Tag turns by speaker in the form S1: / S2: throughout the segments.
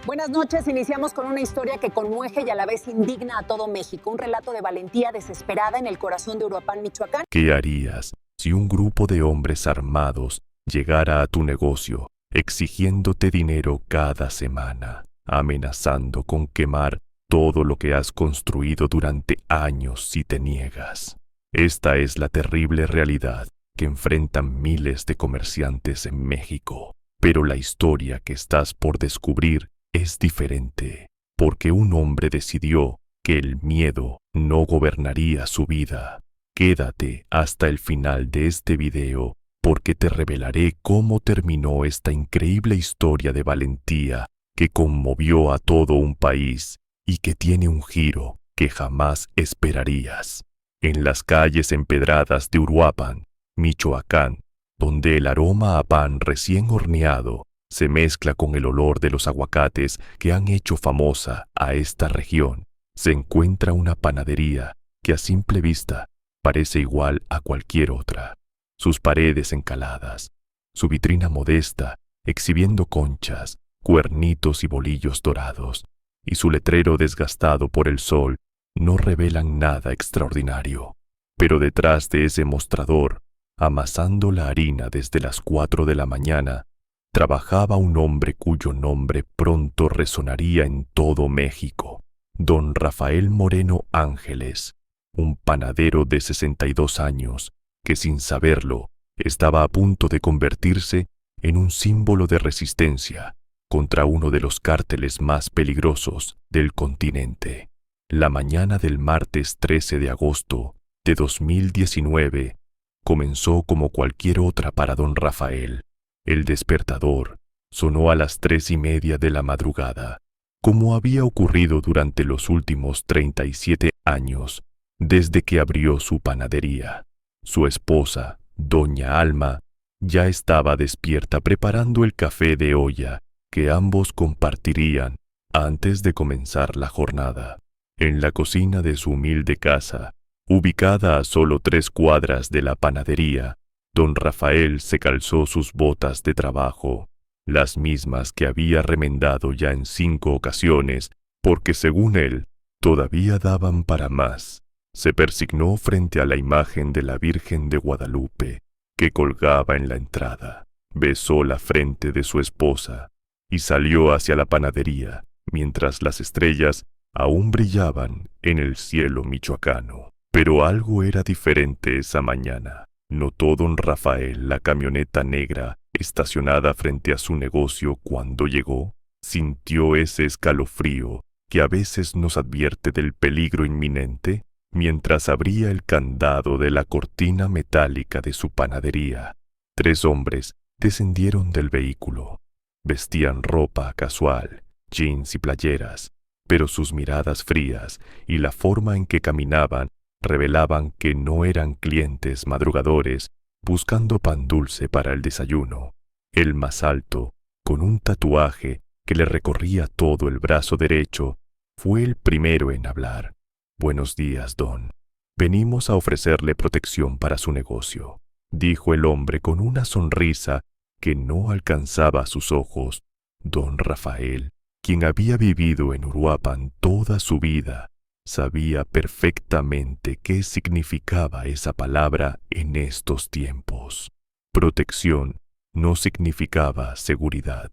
S1: Buenas noches, iniciamos con una historia que conmueve y a la vez indigna a todo México, un relato de valentía desesperada en el corazón de Uruapan, Michoacán.
S2: ¿Qué harías si un grupo de hombres armados llegara a tu negocio exigiéndote dinero cada semana, amenazando con quemar todo lo que has construido durante años si te niegas? Esta es la terrible realidad que enfrentan miles de comerciantes en México. Pero la historia que estás por descubrir es diferente, porque un hombre decidió que el miedo no gobernaría su vida. Quédate hasta el final de este video, porque te revelaré cómo terminó esta increíble historia de valentía que conmovió a todo un país y que tiene un giro que jamás esperarías. En las calles empedradas de Uruapan, Michoacán, donde el aroma a pan recién horneado se mezcla con el olor de los aguacates que han hecho famosa a esta región, se encuentra una panadería que a simple vista parece igual a cualquier otra. Sus paredes encaladas, su vitrina modesta exhibiendo conchas, cuernitos y bolillos dorados, y su letrero desgastado por el sol no revelan nada extraordinario. Pero detrás de ese mostrador, amasando la harina desde las 4 de la mañana, trabajaba un hombre cuyo nombre pronto resonaría en todo México: don Rafael Moreno Ángeles, un panadero de 62 años que, sin saberlo, estaba a punto de convertirse en un símbolo de resistencia contra uno de los cárteles más peligrosos del continente. La mañana del martes 13 de agosto de 2019 comenzó como cualquier otra para don Rafael. El despertador sonó a las 3:30 de la madrugada, como había ocurrido durante los últimos 37 años desde que abrió su panadería. Su esposa, doña Alma, ya estaba despierta preparando el café de olla que ambos compartirían antes de comenzar la jornada. En la cocina de su humilde casa, ubicada a solo 3 cuadras de la panadería, don Rafael se calzó sus botas de trabajo, las mismas que había remendado ya en 5 ocasiones, porque según él, todavía daban para más. Se persignó frente a la imagen de la Virgen de Guadalupe, que colgaba en la entrada, besó la frente de su esposa y salió hacia la panadería, mientras las estrellas aún brillaban en el cielo michoacano. Pero algo era diferente esa mañana. Notó don Rafael la camioneta negra estacionada frente a su negocio cuando llegó. Sintió ese escalofrío que a veces nos advierte del peligro inminente mientras abría el candado de la cortina metálica de su panadería. 3 hombres descendieron del vehículo. Vestían ropa casual, jeans y playeras, pero sus miradas frías y la forma en que caminaban revelaban que no eran clientes madrugadores buscando pan dulce para el desayuno. El más alto, con un tatuaje que le recorría todo el brazo derecho, fue el primero en hablar. «Buenos días, don. Venimos a ofrecerle protección para su negocio», dijo el hombre con una sonrisa que no alcanzaba sus ojos. Don Rafael, quien había vivido en Uruapan toda su vida, sabía perfectamente qué significaba esa palabra en estos tiempos. Protección no significaba seguridad,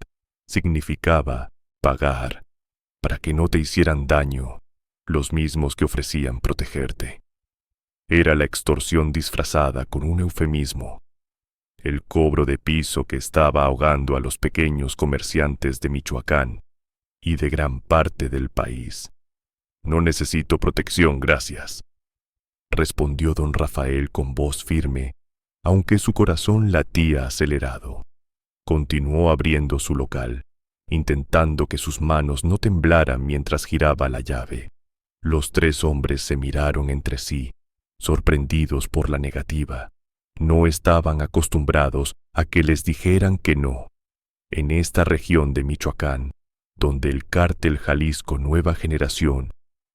S2: significaba pagar para que no te hicieran daño los mismos que ofrecían protegerte. Era la extorsión disfrazada con un eufemismo, el cobro de piso que estaba ahogando a los pequeños comerciantes de Michoacán y de gran parte del país. «No necesito protección, gracias», respondió don Rafael con voz firme, aunque su corazón latía acelerado. Continuó abriendo su local, intentando que sus manos no temblaran mientras giraba la llave. Los 3 hombres se miraron entre sí, sorprendidos por la negativa. No estaban acostumbrados a que les dijeran que no. En esta región de Michoacán, donde el cártel Jalisco Nueva Generación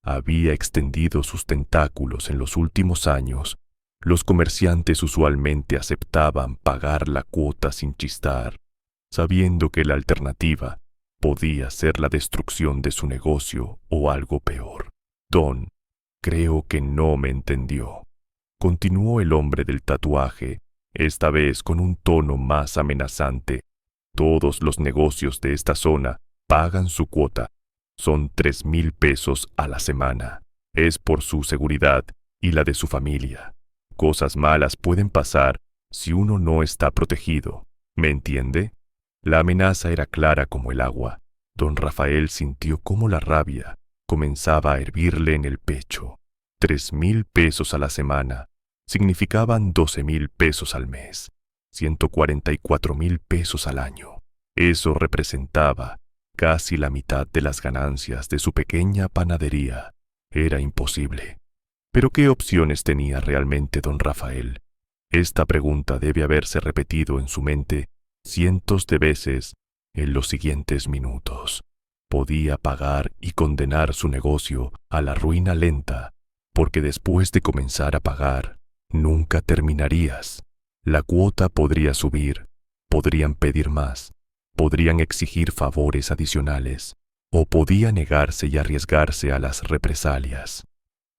S2: había extendido sus tentáculos en los últimos años, los comerciantes usualmente aceptaban pagar la cuota sin chistar, sabiendo que la alternativa Podía ser la destrucción de su negocio o algo peor. Don, creo que no me entendió. Continuó el hombre del tatuaje, esta vez con un tono más amenazante. Todos los negocios de esta zona pagan su cuota. Son 3,000 pesos a la semana. Es por su seguridad y la de su familia. Cosas malas pueden pasar si uno no está protegido. ¿Me entiende? La amenaza era clara como el agua. Don Rafael sintió cómo la rabia comenzaba a hervirle en el pecho. 3,000 pesos a la semana significaban 12,000 pesos al mes, 144,000 pesos al año. Eso representaba casi la mitad de las ganancias de su pequeña panadería. Era imposible. ¿Pero qué opciones tenía realmente don Rafael? Esta pregunta debe haberse repetido en su mente cientos de veces en los siguientes minutos. Podía pagar y condenar su negocio a la ruina lenta, porque después de comenzar a pagar, nunca terminarías. La cuota podría subir, podrían pedir más, podrían exigir favores adicionales, o podía negarse y arriesgarse a las represalias.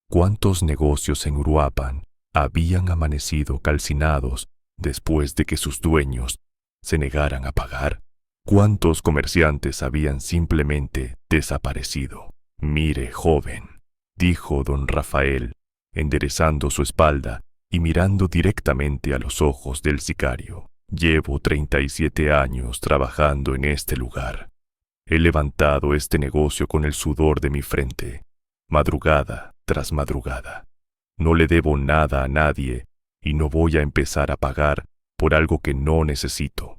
S2: ¿Cuántos negocios en Uruapan habían amanecido calcinados después de que sus dueños se negaran a pagar? ¿Cuántos comerciantes habían simplemente desaparecido? Mire, joven, dijo don Rafael, enderezando su espalda y mirando directamente a los ojos del sicario. Llevo 37 años trabajando en este lugar. He levantado este negocio con el sudor de mi frente, madrugada tras madrugada. No le debo nada a nadie y no voy a empezar a pagar por algo que no necesito.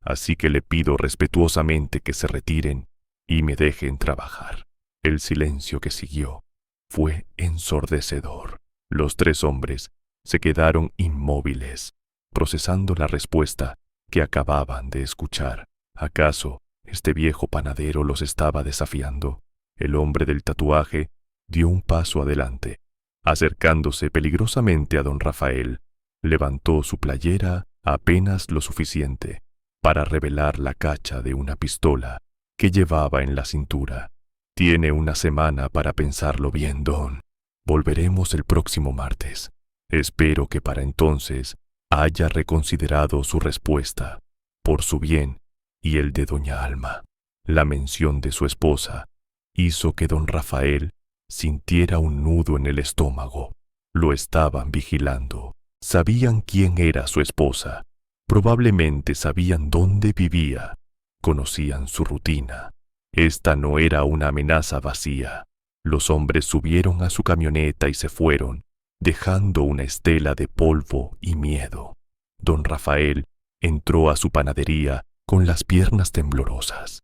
S2: Así que le pido respetuosamente que se retiren y me dejen trabajar. El silencio que siguió fue ensordecedor. Los 3 hombres se quedaron inmóviles, procesando la respuesta que acababan de escuchar. ¿Acaso este viejo panadero los estaba desafiando? El hombre del tatuaje dio un paso adelante. Acercándose peligrosamente a don Rafael, levantó su playera apenas lo suficiente para revelar la cacha de una pistola que llevaba en la cintura. Tiene una semana para pensarlo bien, don. Volveremos el próximo martes. Espero que para entonces haya reconsiderado su respuesta, por su bien y el de doña Alma. La mención de su esposa hizo que don Rafael sintiera un nudo en el estómago. Lo estaban vigilando. Sabían quién era su esposa. Probablemente sabían dónde vivía. Conocían su rutina. Esta no era una amenaza vacía. Los hombres subieron a su camioneta y se fueron, dejando una estela de polvo y miedo. Don Rafael entró a su panadería con las piernas temblorosas.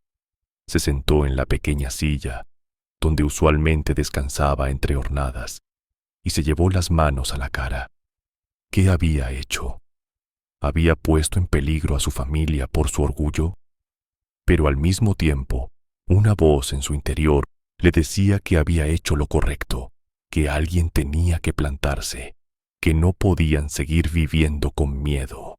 S2: Se sentó en la pequeña silla, donde usualmente descansaba entre hornadas, y se llevó las manos a la cara. ¿Qué había hecho? ¿Había puesto en peligro a su familia por su orgullo? Pero al mismo tiempo, una voz en su interior le decía que había hecho lo correcto, que alguien tenía que plantarse, que no podían seguir viviendo con miedo.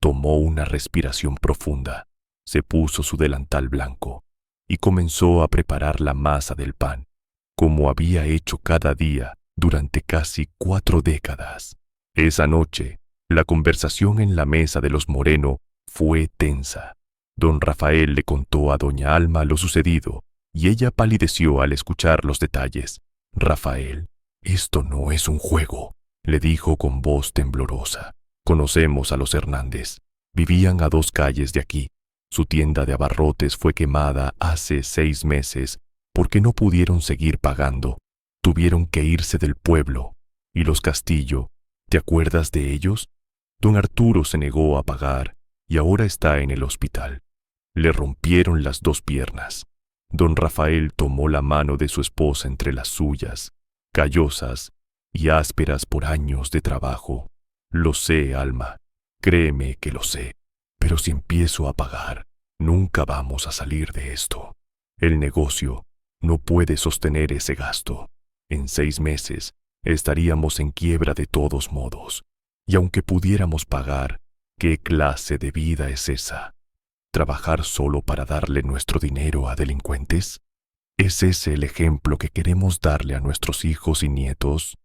S2: Tomó una respiración profunda, se puso su delantal blanco y comenzó a preparar la masa del pan, como había hecho cada día durante casi 4 décadas. Esa noche, la conversación en la mesa de los Moreno fue tensa. Don Rafael le contó a doña Alma lo sucedido y ella palideció al escuchar los detalles. Rafael, esto no es un juego, le dijo con voz temblorosa. Conocemos a los Hernández. Vivían a 2 calles de aquí. Su tienda de abarrotes fue quemada hace 6 meses porque no pudieron seguir pagando. Tuvieron que irse del pueblo. Y los Castillo, ¿te acuerdas de ellos? Don Arturo se negó a pagar y ahora está en el hospital. Le rompieron las 2 piernas. Don Rafael tomó la mano de su esposa entre las suyas, callosas y ásperas por años de trabajo. Lo sé, Alma, créeme que lo sé, pero si empiezo a pagar, nunca vamos a salir de esto. El negocio no puede sostener ese gasto. En 6 meses estaríamos en quiebra de todos modos, y aunque pudiéramos pagar, ¿qué clase de vida es esa? ¿Trabajar solo para darle nuestro dinero a delincuentes? ¿Es ese el ejemplo que queremos darle a nuestros hijos y nietos?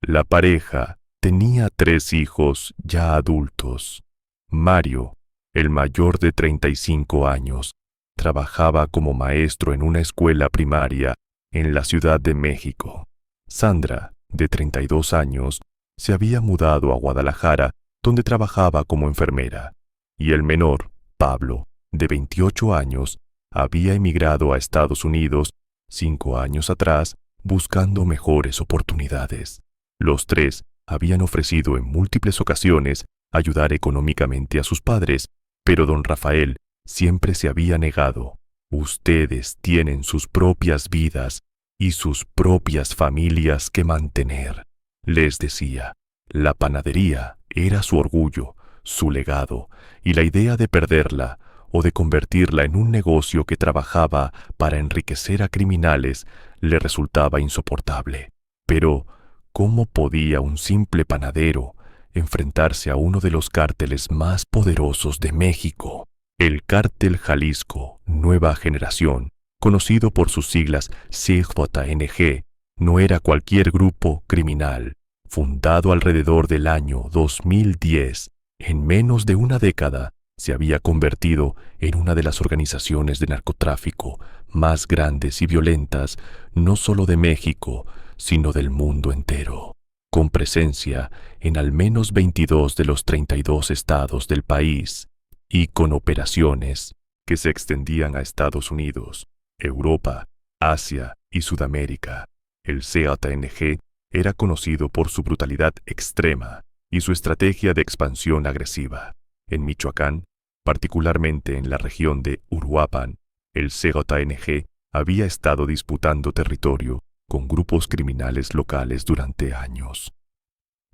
S2: La pareja tenía 3 hijos ya adultos. Mario, el mayor de 35 años, trabajaba como maestro en una escuela primaria en la Ciudad de México. Sandra, de 32 años, se había mudado a Guadalajara, donde trabajaba como enfermera. Y el menor, Pablo, de 28 años, había emigrado a Estados Unidos 5 años atrás buscando mejores oportunidades. Los 3 habían ofrecido en múltiples ocasiones ayudar económicamente a sus padres, pero don Rafael siempre se había negado. Ustedes tienen sus propias vidas y sus propias familias que mantener, les decía. La panadería era su orgullo, su legado, y la idea de perderla o de convertirla en un negocio que trabajaba para enriquecer a criminales le resultaba insoportable. Pero, ¿cómo podía un simple panadero enfrentarse a uno de los cárteles más poderosos de México? El Cártel Jalisco Nueva Generación, conocido por sus siglas CJNG, no era cualquier grupo criminal. Fundado alrededor del año 2010, en menos de una década, se había convertido en una de las organizaciones de narcotráfico más grandes y violentas, no solo de México, sino del mundo entero, con presencia en al menos 22 de los 32 estados del país y con operaciones que se extendían a Estados Unidos, Europa, Asia y Sudamérica. El CJNG era conocido por su brutalidad extrema y su estrategia de expansión agresiva. En Michoacán, particularmente en la región de Uruapan, el CJNG había estado disputando territorio con grupos criminales locales durante años.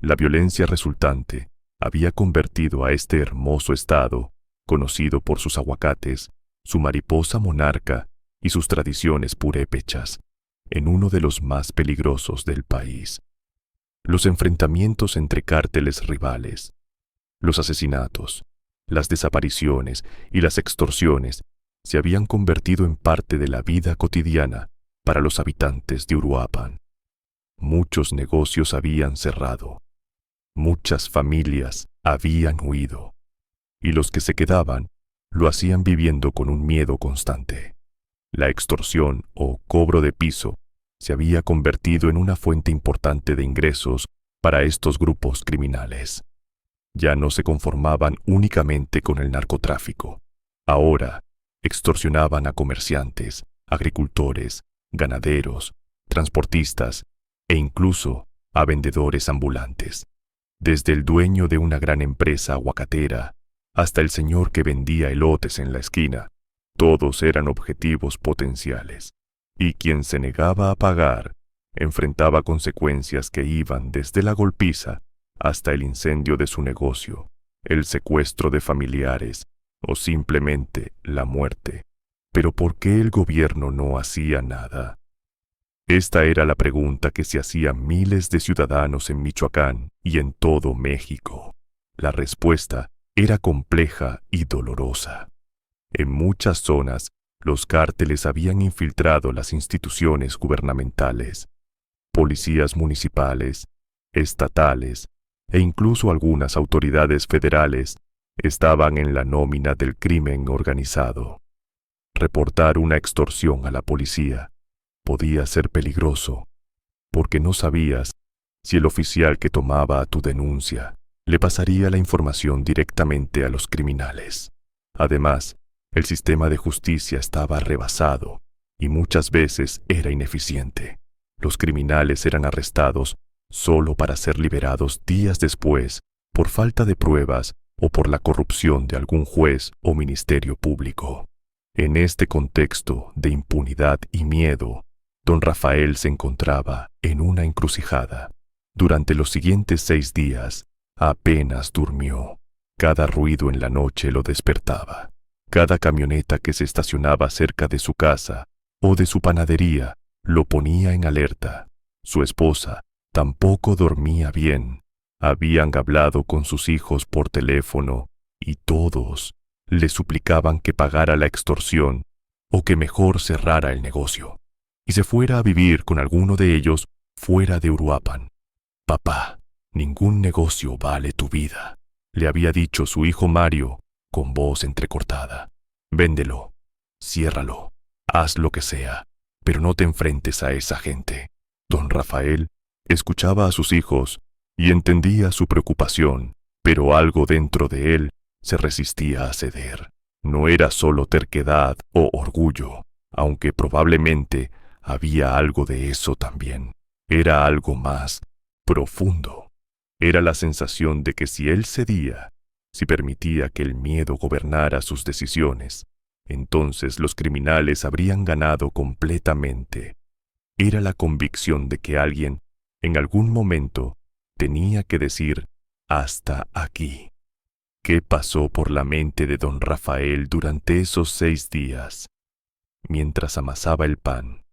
S2: La violencia resultante había convertido a este hermoso estado, conocido por sus aguacates, su mariposa monarca y sus tradiciones purépechas, en uno de los más peligrosos del país. Los enfrentamientos entre cárteles rivales, los asesinatos, las desapariciones y las extorsiones se habían convertido en parte de la vida cotidiana para los habitantes de Uruapan. Muchos negocios habían cerrado, muchas familias habían huido, y los que se quedaban lo hacían viviendo con un miedo constante. La extorsión o cobro de piso se había convertido en una fuente importante de ingresos para estos grupos criminales. Ya no se conformaban únicamente con el narcotráfico. Ahora extorsionaban a comerciantes, agricultores, ganaderos, transportistas e incluso a vendedores ambulantes. Desde el dueño de una gran empresa aguacatera hasta el señor que vendía elotes en la esquina, todos eran objetivos potenciales. Y quien se negaba a pagar enfrentaba consecuencias que iban desde la golpiza hasta el incendio de su negocio, el secuestro de familiares o simplemente la muerte. Pero ¿por qué el gobierno no hacía nada? Esta era la pregunta que se hacían miles de ciudadanos en Michoacán y en todo México. La respuesta era compleja y dolorosa. En muchas zonas, los cárteles habían infiltrado las instituciones gubernamentales. Policías municipales, estatales e incluso algunas autoridades federales estaban en la nómina del crimen organizado. Reportar una extorsión a la policía podía ser peligroso, porque no sabías si el oficial que tomaba tu denuncia le pasaría la información directamente a los criminales. Además, el sistema de justicia estaba rebasado y muchas veces era ineficiente. Los criminales eran arrestados solo para ser liberados días después por falta de pruebas o por la corrupción de algún juez o ministerio público. En este contexto de impunidad y miedo, don Rafael se encontraba en una encrucijada. Durante los siguientes 6 días, apenas durmió. Cada ruido en la noche lo despertaba. Cada camioneta que se estacionaba cerca de su casa o de su panadería lo ponía en alerta. Su esposa tampoco dormía bien. Habían hablado con sus hijos por teléfono y todos le suplicaban que pagara la extorsión o que mejor cerrara el negocio y se fuera a vivir con alguno de ellos fuera de Uruapan. «Papá, ningún negocio vale tu vida», le había dicho su hijo Mario con voz entrecortada. «Véndelo, ciérralo, haz lo que sea, pero no te enfrentes a esa gente». Don Rafael escuchaba a sus hijos y entendía su preocupación, pero algo dentro de él se resistía a ceder. No era solo terquedad o orgullo, aunque probablemente había algo de eso también. Era algo más profundo. Era la sensación de que si él cedía, si permitía que el miedo gobernara sus decisiones, entonces los criminales habrían ganado completamente. Era la convicción de que alguien, en algún momento, tenía que decir «hasta aquí». ¿Qué pasó por la mente de don Rafael durante esos 6 días? Mientras amasaba el pan,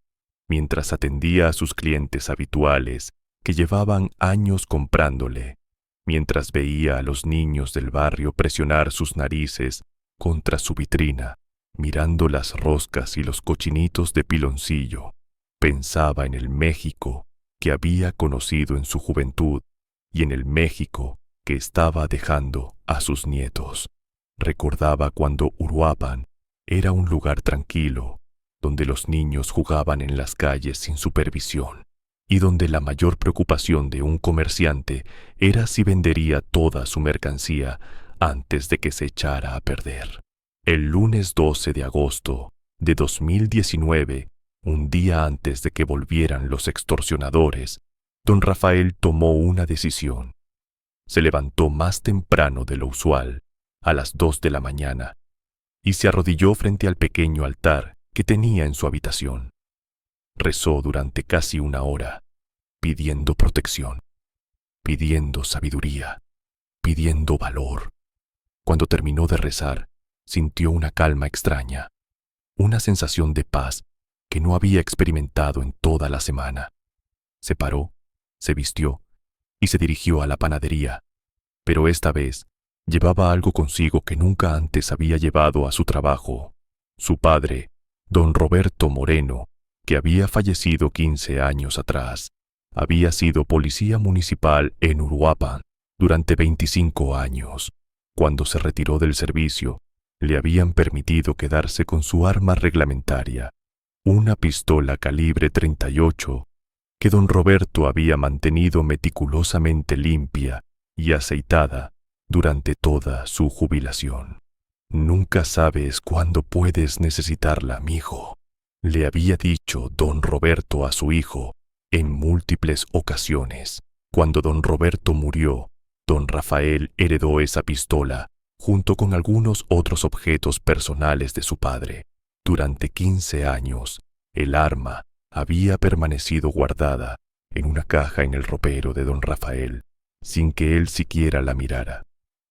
S2: mientras atendía a sus clientes habituales que llevaban años comprándole, mientras veía a los niños del barrio presionar sus narices contra su vitrina, mirando las roscas y los cochinitos de piloncillo, pensaba en el México que había conocido en su juventud y en el México que estaba dejando a sus nietos. Recordaba cuando Uruapan era un lugar tranquilo, donde los niños jugaban en las calles sin supervisión, y donde la mayor preocupación de un comerciante era si vendería toda su mercancía antes de que se echara a perder. El lunes 12 de agosto de 2019, un día antes de que volvieran los extorsionadores, don Rafael tomó una decisión. Se levantó más temprano de lo usual, a las 2 de la mañana, y se arrodilló frente al pequeño altar que tenía en su habitación. Rezó durante casi 1 hora, pidiendo protección, pidiendo sabiduría, pidiendo valor. Cuando terminó de rezar, sintió una calma extraña, una sensación de paz que no había experimentado en toda la semana. Se paró, se vistió y se dirigió a la panadería, pero esta vez llevaba algo consigo que nunca antes había llevado a su trabajo. Su padre, don Roberto Moreno, que había fallecido 15 años atrás, había sido policía municipal en Uruapan durante 25 años. Cuando se retiró del servicio, le habían permitido quedarse con su arma reglamentaria, una pistola calibre 38 que don Roberto había mantenido meticulosamente limpia y aceitada durante toda su jubilación. «Nunca sabes cuándo puedes necesitarla, mijo», le había dicho don Roberto a su hijo en múltiples ocasiones. Cuando don Roberto murió, don Rafael heredó esa pistola junto con algunos otros objetos personales de su padre. Durante 15 años, el arma había permanecido guardada en una caja en el ropero de don Rafael, sin que él siquiera la mirara.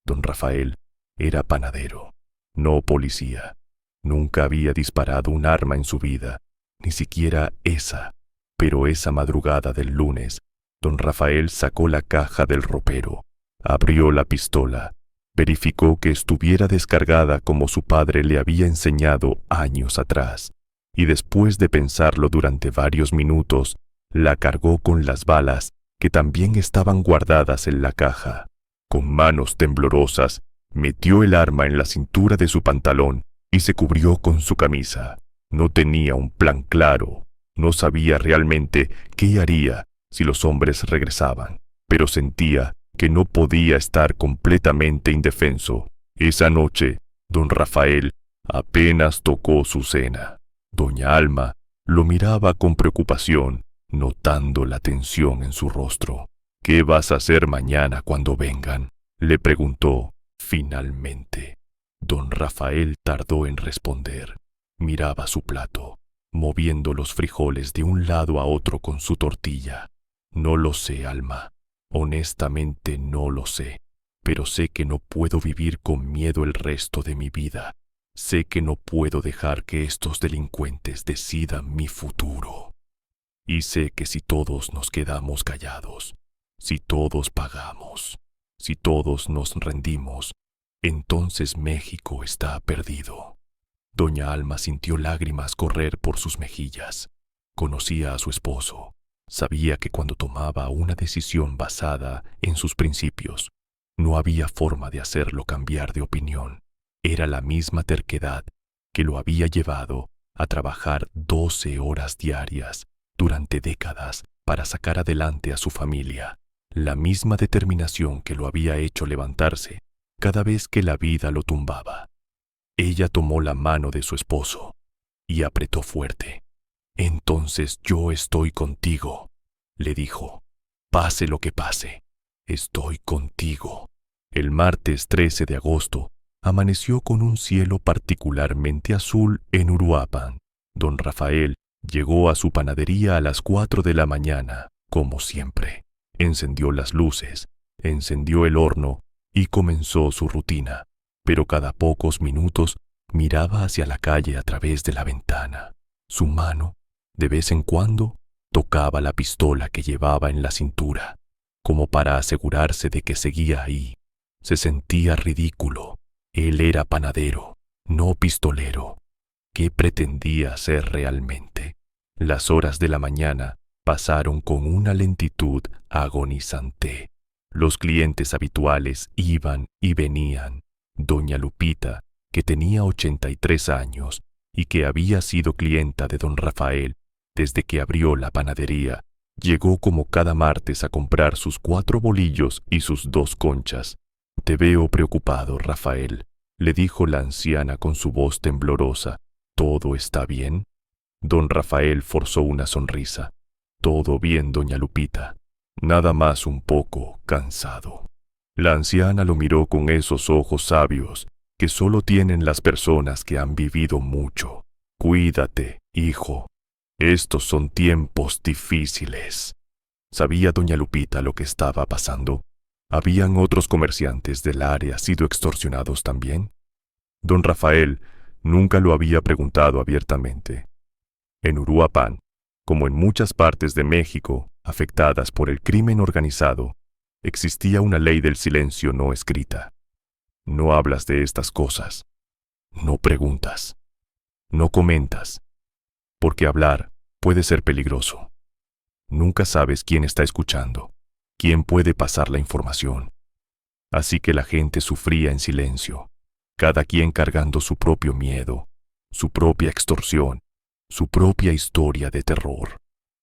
S2: Don Rafael era panadero, no policía. Nunca había disparado un arma en su vida, ni siquiera esa. Pero esa madrugada del lunes, don Rafael sacó la caja del ropero, abrió la pistola, verificó que estuviera descargada como su padre le había enseñado años atrás, y después de pensarlo durante varios minutos, la cargó con las balas que también estaban guardadas en la caja. Con manos temblorosas, metió el arma en la cintura de su pantalón y se cubrió con su camisa. No tenía un plan claro, no sabía realmente qué haría si los hombres regresaban, pero sentía que no podía estar completamente indefenso. Esa noche, don Rafael apenas tocó su cena. Doña Alma lo miraba con preocupación, notando la tensión en su rostro. «¿Qué vas a hacer mañana cuando vengan?», le preguntó finalmente. Don Rafael tardó en responder. Miraba su plato, moviendo los frijoles de un lado a otro con su tortilla. «No lo sé, Alma. Honestamente no lo sé. Pero sé que no puedo vivir con miedo el resto de mi vida. Sé que no puedo dejar que estos delincuentes decidan mi futuro. Y sé que si todos nos quedamos callados, si todos pagamos, si todos nos rendimos, entonces México está perdido. Doña Alma sintió lágrimas correr por sus mejillas. Conocía a su esposo. Sabía que cuando tomaba una decisión basada en sus principios, no había forma de hacerlo cambiar de opinión. Era la misma terquedad que lo había llevado a trabajar 12 horas diarias durante décadas para sacar adelante a su familia. La misma determinación que lo había hecho levantarse cada vez que la vida lo tumbaba. Ella tomó la mano de su esposo y apretó fuerte. «Entonces yo estoy contigo», le dijo. «Pase lo que pase, estoy contigo». El martes 13 de agosto amaneció con un cielo particularmente azul en Uruapan. Don Rafael llegó a su panadería a las 4 de la mañana, como siempre. Encendió las luces, encendió el horno y comenzó su rutina, pero cada pocos minutos miraba hacia la calle a través de la ventana. Su mano, de vez en cuando, tocaba la pistola que llevaba en la cintura, como para asegurarse de que seguía ahí. Se sentía ridículo. Él era panadero, no pistolero. ¿Qué pretendía ser realmente? Las horas de la mañana pasaron con una lentitud agonizante. Los clientes habituales iban y venían. Doña Lupita, que tenía 83 años y que había sido clienta de don Rafael desde que abrió la panadería, llegó como cada martes a comprar sus 4 bolillos y sus 2 conchas. «Te veo preocupado, Rafael», le dijo la anciana con su voz temblorosa. «¿Todo está bien?» Don Rafael forzó una sonrisa. «Todo bien, doña Lupita. Nada más un poco cansado». La anciana lo miró con esos ojos sabios que solo tienen las personas que han vivido mucho. «Cuídate, hijo. Estos son tiempos difíciles». ¿Sabía doña Lupita lo que estaba pasando? ¿Habían otros comerciantes del área sido extorsionados también? Don Rafael nunca lo había preguntado abiertamente. En Uruapan, como en muchas partes de México afectadas por el crimen organizado, existía una ley del silencio no escrita. No hablas de estas cosas. No preguntas. No comentas. Porque hablar puede ser peligroso. Nunca sabes quién está escuchando, quién puede pasar la información. Así que la gente sufría en silencio, cada quien cargando su propio miedo, su propia extorsión, su propia historia de terror.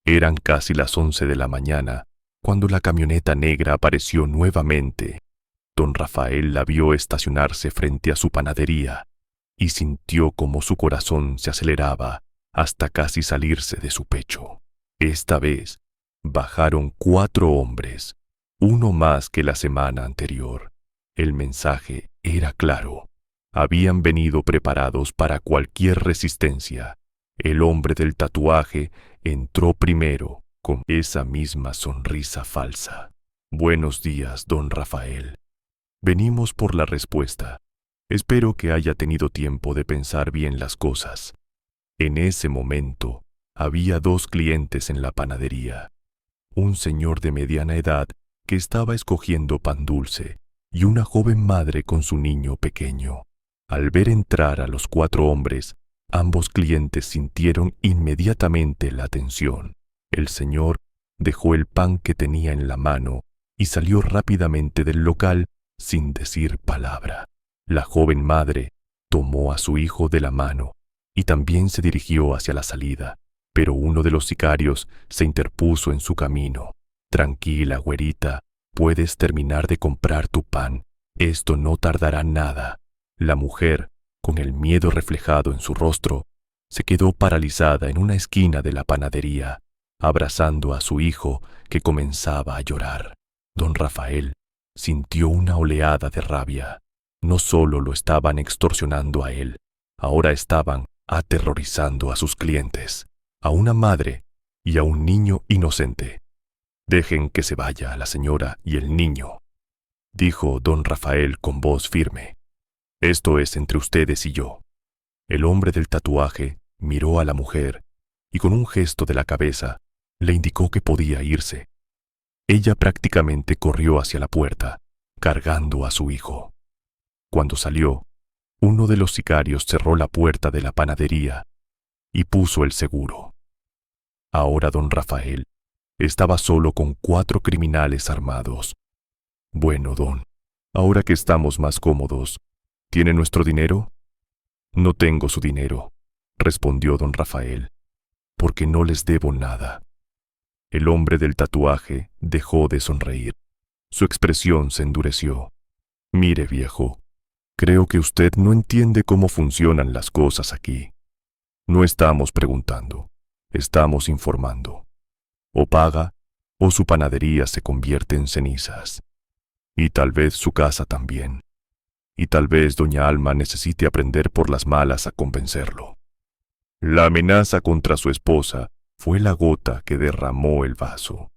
S2: Eran casi las 11 de la mañana cuando la camioneta negra apareció nuevamente. Don Rafael la vio estacionarse frente a su panadería y sintió como su corazón se aceleraba hasta casi salirse de su pecho. Esta vez bajaron 4 hombres, uno más que la semana anterior. El mensaje era claro. Habían venido preparados para cualquier resistencia. El hombre del tatuaje entró primero con esa misma sonrisa falsa. «Buenos días, don Rafael. Venimos por la respuesta. Espero que haya tenido tiempo de pensar bien las cosas». En ese momento había 2 clientes en la panadería. Un señor de mediana edad que estaba escogiendo pan dulce y una joven madre con su niño pequeño. Al ver entrar a los 4 hombres, ambos clientes sintieron inmediatamente la tensión. El señor dejó el pan que tenía en la mano y salió rápidamente del local sin decir palabra. La joven madre tomó a su hijo de la mano y también se dirigió hacia la salida, pero uno de los sicarios se interpuso en su camino. «Tranquila, güerita, puedes terminar de comprar tu pan. Esto no tardará nada». La mujer, con el miedo reflejado en su rostro, se quedó paralizada en una esquina de la panadería, abrazando a su hijo que comenzaba a llorar. Don Rafael sintió una oleada de rabia. No solo lo estaban extorsionando a él, ahora estaban aterrorizando a sus clientes, a una madre y a un niño inocente. «Dejen que se vaya la señora y el niño», dijo don Rafael con voz firme. «Esto es entre ustedes y yo». El hombre del tatuaje miró a la mujer y con un gesto de la cabeza le indicó que podía irse. Ella prácticamente corrió hacia la puerta, cargando a su hijo. Cuando salió, uno de los sicarios cerró la puerta de la panadería y puso el seguro. Ahora don Rafael estaba solo con 4 criminales armados. «Bueno, don, ahora que estamos más cómodos, ¿tiene nuestro dinero?» «No tengo su dinero», respondió don Rafael, «porque no les debo nada». El hombre del tatuaje dejó de sonreír. Su expresión se endureció. «Mire, viejo, creo que usted no entiende cómo funcionan las cosas aquí. No estamos preguntando, estamos informando. O paga, o su panadería se convierte en cenizas. Y tal vez su casa también. Y tal vez doña Alma necesite aprender por las malas a convencerlo». La amenaza contra su esposa fue la gota que derramó el vaso.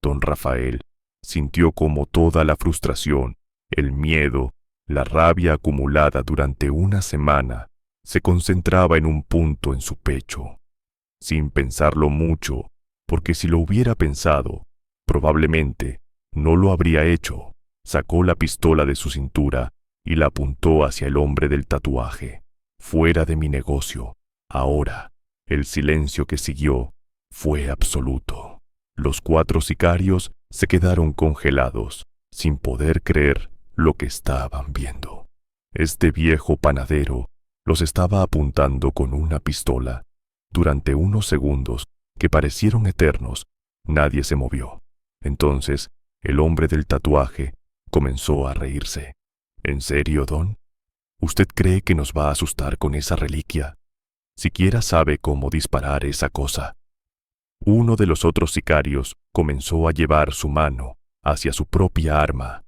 S2: Don Rafael sintió como toda la frustración, el miedo, la rabia acumulada durante una semana se concentraba en un punto en su pecho. Sin pensarlo mucho, porque si lo hubiera pensado, probablemente no lo habría hecho, sacó la pistola de su cintura y la apuntó hacia el hombre del tatuaje. «Fuera de mi negocio». Ahora, el silencio que siguió fue absoluto. Los 4 sicarios se quedaron congelados, sin poder creer lo que estaban viendo. Este viejo panadero los estaba apuntando con una pistola. Durante unos segundos, que parecieron eternos, nadie se movió. Entonces, el hombre del tatuaje comenzó a reírse. «¿En serio, don? ¿Usted cree que nos va a asustar con esa reliquia? Siquiera sabe cómo disparar esa cosa». Uno de los otros sicarios comenzó a llevar su mano hacia su propia arma.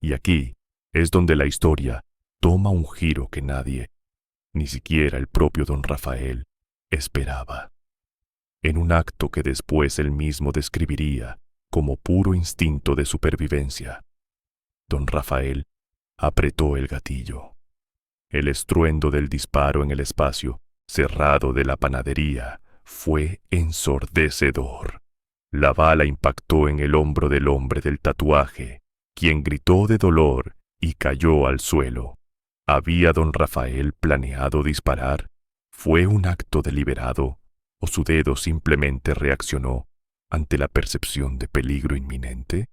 S2: Y aquí es donde la historia toma un giro que nadie, ni siquiera el propio don Rafael, esperaba. En un acto que después él mismo describiría como puro instinto de supervivencia, don Rafael apretó el gatillo. El estruendo del disparo en el espacio cerrado de la panadería fue ensordecedor. La bala impactó en el hombro del hombre del tatuaje, quien gritó de dolor y cayó al suelo. ¿Había don Rafael planeado disparar? ¿Fue un acto deliberado o su dedo simplemente reaccionó ante la percepción de peligro inminente?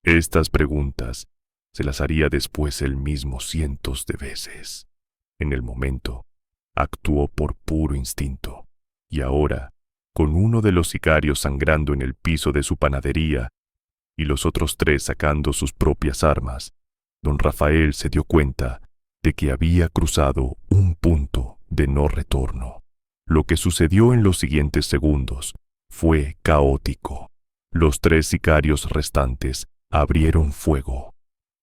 S2: Estas preguntas se las haría después él mismo cientos de veces. En el momento, actuó por puro instinto, y ahora, con uno de los sicarios sangrando en el piso de su panadería y los otros 3 sacando sus propias armas, don Rafael se dio cuenta de que había cruzado un punto de no retorno. Lo que sucedió en los siguientes segundos fue caótico. Los 3 sicarios restantes abrieron fuego.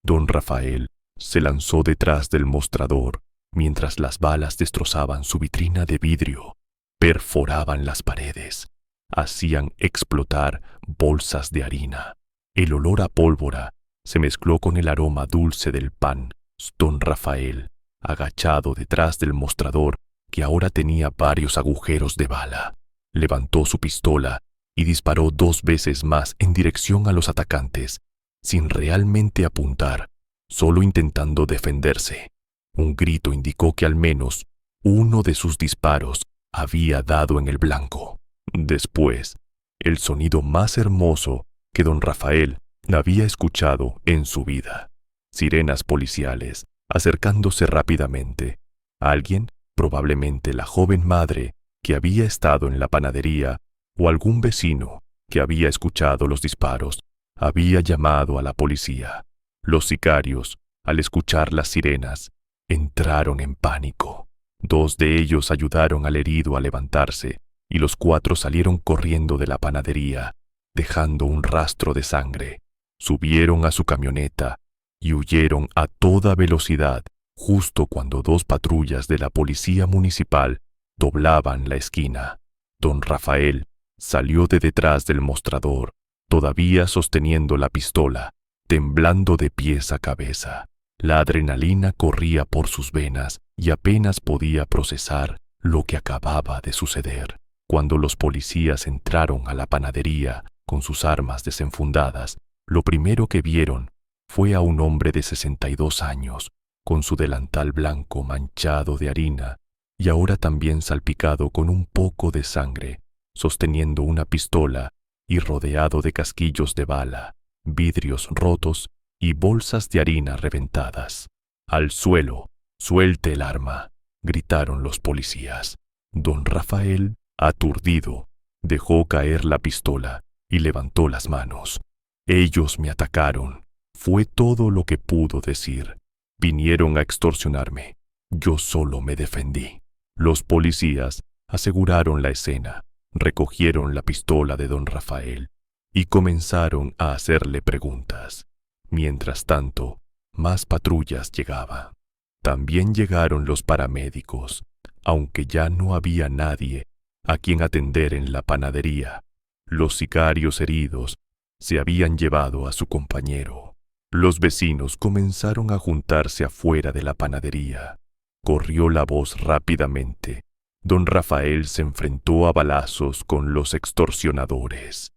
S2: Don Rafael se lanzó detrás del mostrador mientras las balas destrozaban su vitrina de vidrio, perforaban las paredes, hacían explotar bolsas de harina. El olor a pólvora se mezcló con el aroma dulce del pan. Don Rafael, agachado detrás del mostrador, que ahora tenía varios agujeros de bala, levantó su pistola y disparó 2 veces más en dirección a los atacantes, sin realmente apuntar, solo intentando defenderse. Un grito indicó que al menos uno de sus disparos había dado en el blanco. Después, el sonido más hermoso que don Rafael había escuchado en su vida. Sirenas policiales acercándose rápidamente. Alguien, probablemente la joven madre que había estado en la panadería, o algún vecino que había escuchado los disparos, había llamado a la policía. Los sicarios, al escuchar las sirenas, entraron en pánico. 2 de ellos ayudaron al herido a levantarse y los 4 salieron corriendo de la panadería, dejando un rastro de sangre. Subieron a su camioneta y huyeron a toda velocidad justo cuando 2 patrullas de la policía municipal doblaban la esquina. Don Rafael salió de detrás del mostrador, todavía sosteniendo la pistola, temblando de pies a cabeza. La adrenalina corría por sus venas y apenas podía procesar lo que acababa de suceder. Cuando los policías entraron a la panadería con sus armas desenfundadas, lo primero que vieron fue a un hombre de 62 años, con su delantal blanco manchado de harina y ahora también salpicado con un poco de sangre, sosteniendo una pistola y rodeado de casquillos de bala, vidrios rotos y bolsas de harina reventadas. «Al suelo, suelte el arma», gritaron los policías. Don Rafael, aturdido, dejó caer la pistola y levantó las manos. «Ellos me atacaron», fue todo lo que pudo decir. «Vinieron a extorsionarme. Yo solo me defendí». Los policías aseguraron la escena, recogieron la pistola de don Rafael y comenzaron a hacerle preguntas. Mientras tanto, más patrullas llegaban. También llegaron los paramédicos, aunque ya no había nadie a quien atender en la panadería. Los sicarios heridos se habían llevado a su compañero. Los vecinos comenzaron a juntarse afuera de la panadería. Corrió la voz rápidamente. Don Rafael se enfrentó a balazos con los extorsionadores.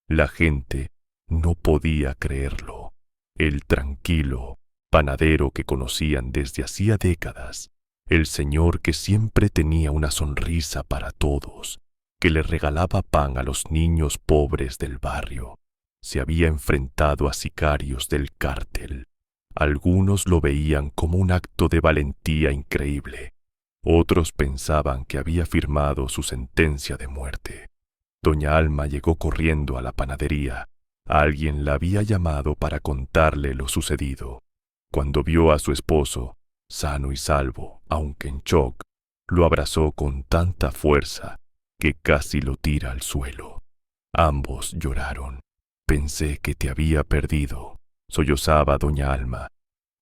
S2: La gente no podía creerlo. El tranquilo panadero que conocían desde hacía décadas, el señor que siempre tenía una sonrisa para todos, que le regalaba pan a los niños pobres del barrio, se había enfrentado a sicarios del cártel. Algunos lo veían como un acto de valentía increíble. Otros pensaban que había firmado su sentencia de muerte. Doña Alma llegó corriendo a la panadería. Alguien la había llamado para contarle lo sucedido. Cuando vio a su esposo, sano y salvo, aunque en shock, lo abrazó con tanta fuerza que casi lo tira al suelo. Ambos lloraron. «Pensé que te había perdido», sollozaba doña Alma.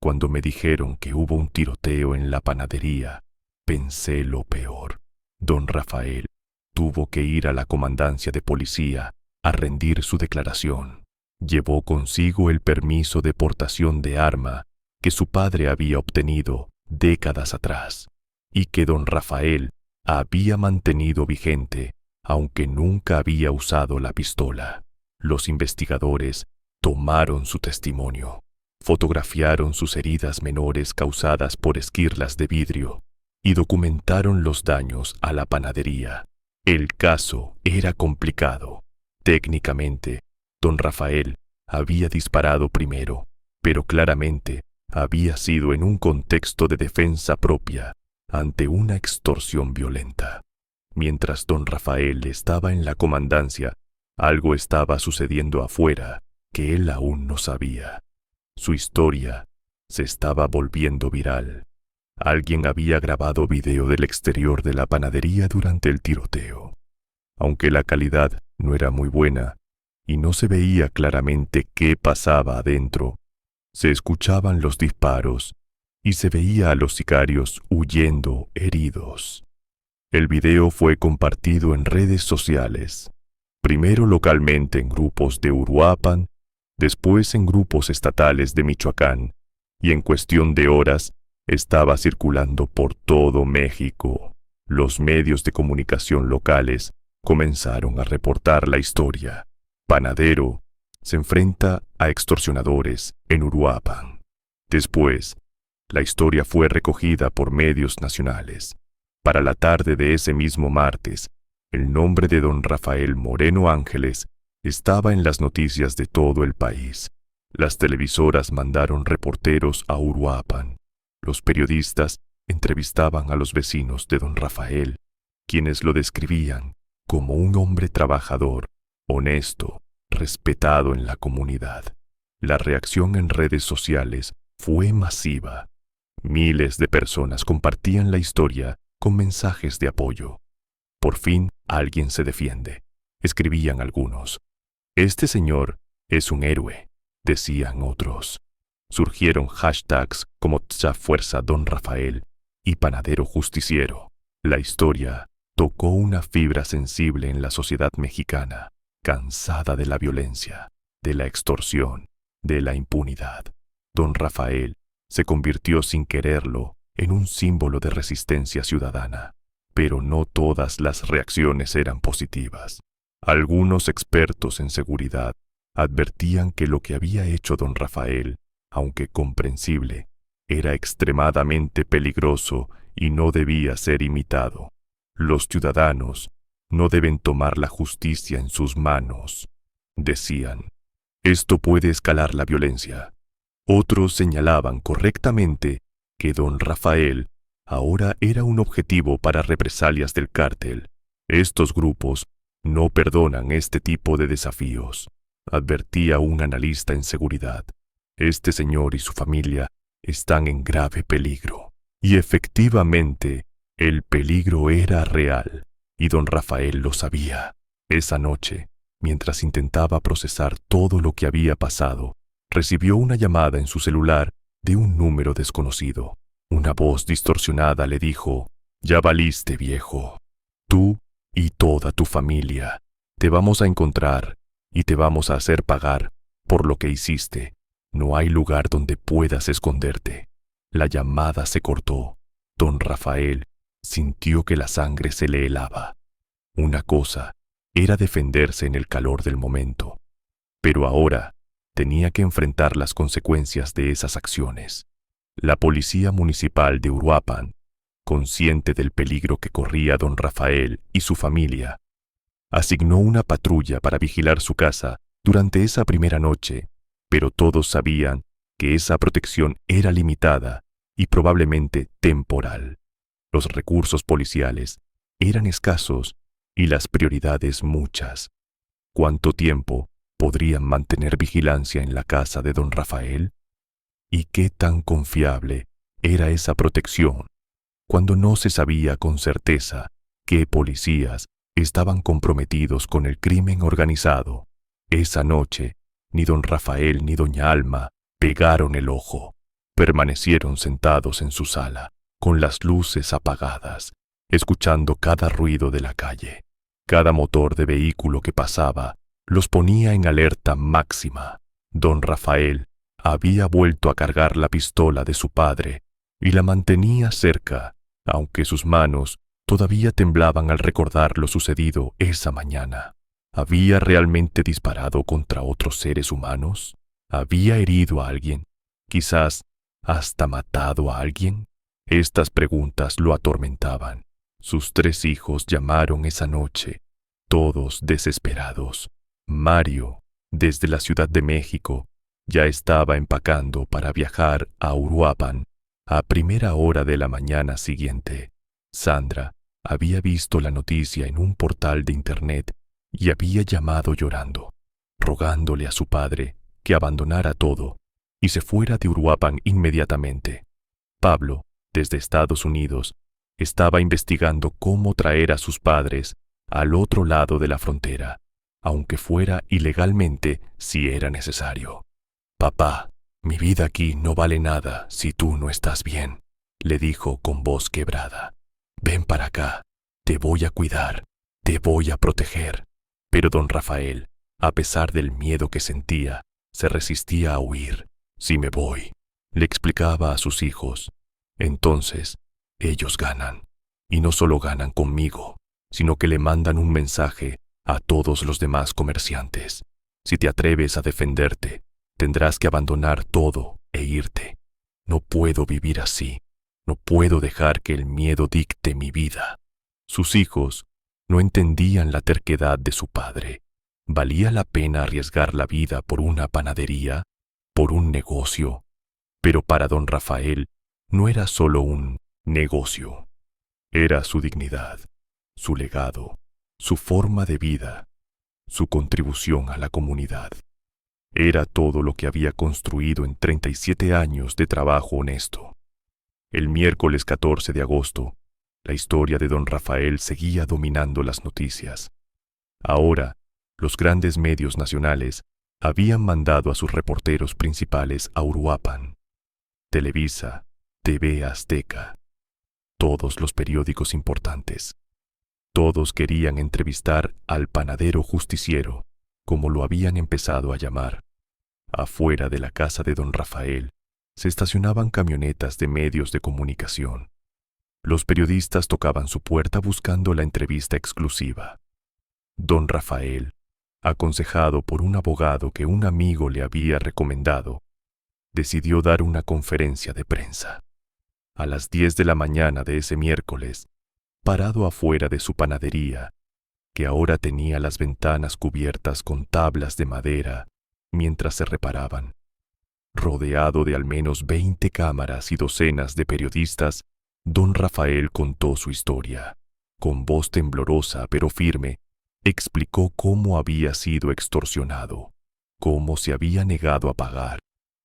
S2: «Cuando me dijeron que hubo un tiroteo en la panadería, pensé lo peor. Don Rafael tuvo que ir a la comandancia de policía a rendir su declaración. Llevó consigo el permiso de portación de arma que su padre había obtenido décadas atrás y que don Rafael había mantenido vigente, aunque nunca había usado la pistola. Los investigadores tomaron su testimonio, fotografiaron sus heridas menores causadas por esquirlas de vidrio y documentaron los daños a la panadería. El caso era complicado. Técnicamente, don Rafael había disparado primero, pero claramente había sido en un contexto de defensa propia ante una extorsión violenta. Mientras don Rafael estaba en la comandancia, algo estaba sucediendo afuera que él aún no sabía. Su historia se estaba volviendo viral. Alguien había grabado video del exterior de la panadería durante el tiroteo. Aunque la calidad no era muy buena y no se veía claramente qué pasaba adentro, se escuchaban los disparos y se veía a los sicarios huyendo heridos. El video fue compartido en redes sociales, primero localmente en grupos de Uruapan, después en grupos estatales de Michoacán, y en cuestión de horas estaba circulando por todo México. Los medios de comunicación locales comenzaron a reportar la historia. Panadero se enfrenta a extorsionadores en Uruapan. Después, la historia fue recogida por medios nacionales. Para la tarde de ese mismo martes, el nombre de don Rafael Moreno Ángeles estaba en las noticias de todo el país. Las televisoras mandaron reporteros a Uruapan. Los periodistas entrevistaban a los vecinos de don Rafael, quienes lo describían como un hombre trabajador, honesto, respetado en la comunidad. La reacción en redes sociales fue masiva. Miles de personas compartían la historia con mensajes de apoyo. «Por fin alguien se defiende», escribían algunos. «Este señor es un héroe», decían otros. Surgieron hashtags como Fuerza Don Rafael y Panadero Justiciero. La historia tocó una fibra sensible en la sociedad mexicana, cansada de la violencia, de la extorsión, de la impunidad. Don Rafael se convirtió sin quererlo en un símbolo de resistencia ciudadana, pero no todas las reacciones eran positivas. Algunos expertos en seguridad advertían que lo que había hecho don Rafael, aunque comprensible, era extremadamente peligroso y no debía ser imitado. Los ciudadanos no deben tomar la justicia en sus manos, decían. Esto puede escalar la violencia. Otros señalaban correctamente que don Rafael ahora era un objetivo para represalias del cártel. Estos grupos no perdonan este tipo de desafíos, advertía un analista en seguridad. Este señor y su familia están en grave peligro. Y efectivamente, el peligro era real, y don Rafael lo sabía. Esa noche, mientras intentaba procesar todo lo que había pasado, recibió una llamada en su celular de un número desconocido. Una voz distorsionada le dijo: «Ya valiste, viejo. Tú y toda tu familia. Te vamos a encontrar y te vamos a hacer pagar por lo que hiciste. No hay lugar donde puedas esconderte». La llamada se cortó. Don Rafael sintió que la sangre se le helaba. Una cosa era defenderse en el calor del momento, pero ahora tenía que enfrentar las consecuencias de esas acciones. La policía municipal de Uruapan, consciente del peligro que corría don Rafael y su familia, asignó una patrulla para vigilar su casa durante esa primera noche, pero todos sabían que esa protección era limitada y probablemente temporal. Los recursos policiales eran escasos y las prioridades muchas. ¿Cuánto tiempo podrían mantener vigilancia en la casa de don Rafael? ¿Y qué tan confiable era esa protección cuando no se sabía con certeza qué policías estaban comprometidos con el crimen organizado? Esa noche, ni don Rafael ni doña Alma pegaron el ojo. Permanecieron sentados en su sala, con las luces apagadas, escuchando cada ruido de la calle. Cada motor de vehículo que pasaba los ponía en alerta máxima. Don Rafael había vuelto a cargar la pistola de su padre y la mantenía cerca, aunque sus manos todavía temblaban al recordar lo sucedido esa mañana. ¿Había realmente disparado contra otros seres humanos? ¿Había herido a alguien? ¿Quizás hasta matado a alguien? Estas preguntas lo atormentaban. Sus 3 hijos llamaron esa noche, todos desesperados. Mario, desde la Ciudad de México, ya estaba empacando para viajar a Uruapan a primera hora de la mañana siguiente. Sandra había visto la noticia en un portal de internet y había llamado llorando, rogándole a su padre que abandonara todo y se fuera de Uruapan inmediatamente. Pablo, desde Estados Unidos, estaba investigando cómo traer a sus padres al otro lado de la frontera, aunque fuera ilegalmente si era necesario. «Papá, mi vida aquí no vale nada si tú no estás bien», le dijo con voz quebrada. «Ven para acá, te voy a cuidar, te voy a proteger». Pero don Rafael, a pesar del miedo que sentía, se resistía a huir. «Si me voy», le explicaba a sus hijos, «entonces ellos ganan. Y no solo ganan conmigo, sino que le mandan un mensaje a todos los demás comerciantes. Si te atreves a defenderte, tendrás que abandonar todo e irte. No puedo vivir así. No puedo dejar que el miedo dicte mi vida». Sus hijos no entendían la terquedad de su padre. ¿Valía la pena arriesgar la vida por una panadería, por un negocio? Pero para don Rafael no era solo un negocio. Era su dignidad, su legado, su forma de vida, su contribución a la comunidad. Era todo lo que había construido en 37 años de trabajo honesto. El miércoles 14 de agosto, la historia de don Rafael seguía dominando las noticias. Ahora, los grandes medios nacionales habían mandado a sus reporteros principales a Uruapan. Televisa, TV Azteca, todos los periódicos importantes. Todos querían entrevistar al panadero justiciero, como lo habían empezado a llamar. Afuera de la casa de don Rafael se estacionaban camionetas de medios de comunicación. Los periodistas tocaban su puerta buscando la entrevista exclusiva. Don Rafael, aconsejado por un abogado que un amigo le había recomendado, decidió dar una conferencia de prensa. A las 10 de la mañana de ese miércoles, parado afuera de su panadería, que ahora tenía las ventanas cubiertas con tablas de madera mientras se reparaban, rodeado de al menos 20 cámaras y docenas de periodistas, don Rafael contó su historia. Con voz temblorosa pero firme, explicó cómo había sido extorsionado, cómo se había negado a pagar,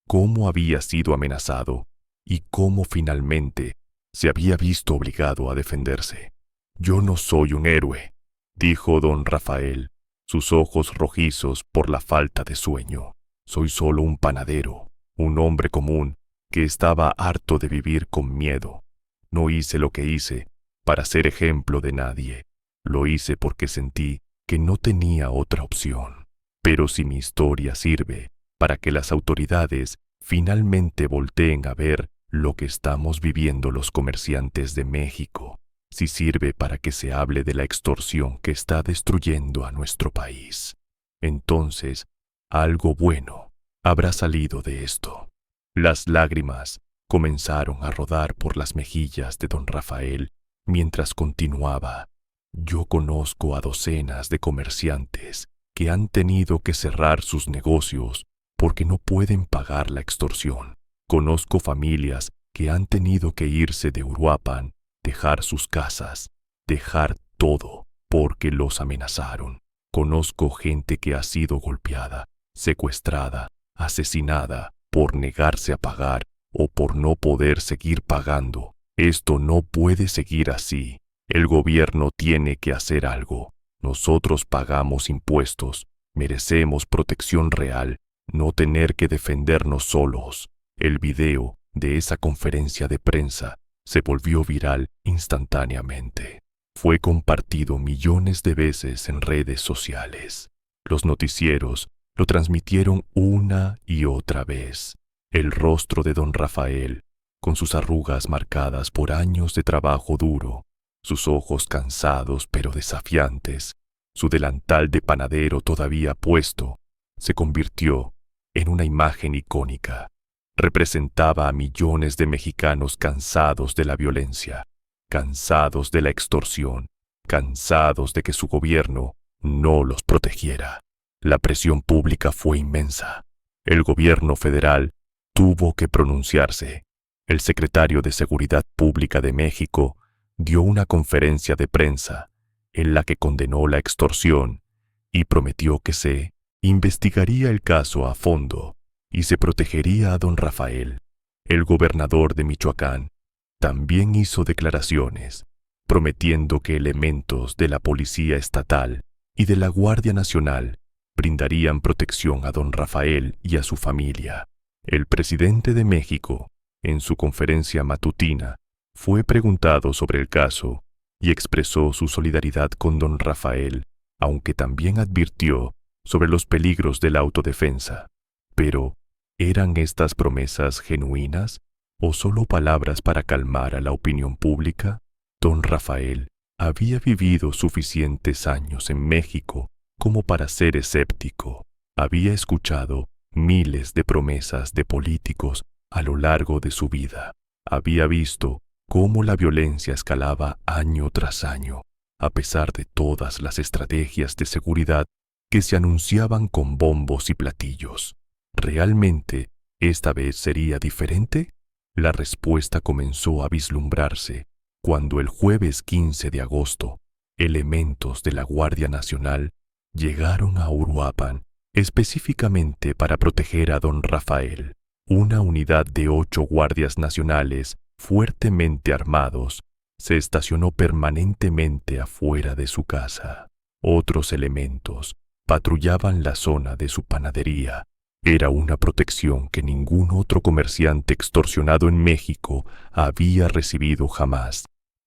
S2: cómo había sido amenazado y cómo finalmente se había visto obligado a defenderse. «Yo no soy un héroe», dijo don Rafael, sus ojos rojizos por la falta de sueño. «Soy solo un panadero, un hombre común que estaba harto de vivir con miedo. No hice lo que hice para ser ejemplo de nadie. Lo hice porque sentí que no tenía otra opción. Pero si mi historia sirve para que las autoridades finalmente volteen a ver lo que estamos viviendo los comerciantes de México, si sirve para que se hable de la extorsión que está destruyendo a nuestro país, entonces algo bueno habrá salido de esto». Las lágrimas comenzaron a rodar por las mejillas de don Rafael mientras continuaba. «Yo conozco a docenas de comerciantes que han tenido que cerrar sus negocios porque no pueden pagar la extorsión. Conozco familias que han tenido que irse de Uruapan, dejar sus casas, dejar todo porque los amenazaron. Conozco gente que ha sido golpeada, secuestrada, asesinada por negarse a pagar o por no poder seguir pagando. Esto no puede seguir así. El gobierno tiene que hacer algo. Nosotros pagamos impuestos, merecemos protección real, no tener que defendernos solos». El video de esa conferencia de prensa se volvió viral instantáneamente. Fue compartido millones de veces en redes sociales. Los noticieros lo transmitieron una y otra vez. El rostro de don Rafael, con sus arrugas marcadas por años de trabajo duro, sus ojos cansados pero desafiantes, su delantal de panadero todavía puesto, se convirtió en una imagen icónica. Representaba a millones de mexicanos cansados de la violencia, cansados de la extorsión, cansados de que su gobierno no los protegiera. La presión pública fue inmensa. El gobierno federal tuvo que pronunciarse. El secretario de Seguridad Pública de México dio una conferencia de prensa en la que condenó la extorsión y prometió que se investigaría el caso a fondo y se protegería a don Rafael. El gobernador de Michoacán también hizo declaraciones, prometiendo que elementos de la Policía Estatal y de la Guardia Nacional brindarían protección a don Rafael y a su familia. El presidente de México, en su conferencia matutina, fue preguntado sobre el caso y expresó su solidaridad con don Rafael, aunque también advirtió sobre los peligros de la autodefensa. Pero, ¿eran estas promesas genuinas o solo palabras para calmar a la opinión pública? Don Rafael había vivido suficientes años en México como para ser escéptico. Había escuchado miles de promesas de políticos a lo largo de su vida. Había visto cómo la violencia escalaba año tras año, a pesar de todas las estrategias de seguridad que se anunciaban con bombos y platillos. ¿Realmente esta vez sería diferente? La respuesta comenzó a vislumbrarse cuando el jueves 15 de agosto, elementos de la Guardia Nacional llegaron a Uruapan específicamente para proteger a don Rafael. Una unidad de 8 guardias nacionales fuertemente armados se estacionó permanentemente afuera de su casa. Otros elementos patrullaban la zona de su panadería. Era una protección que ningún otro comerciante extorsionado en México había recibido jamás,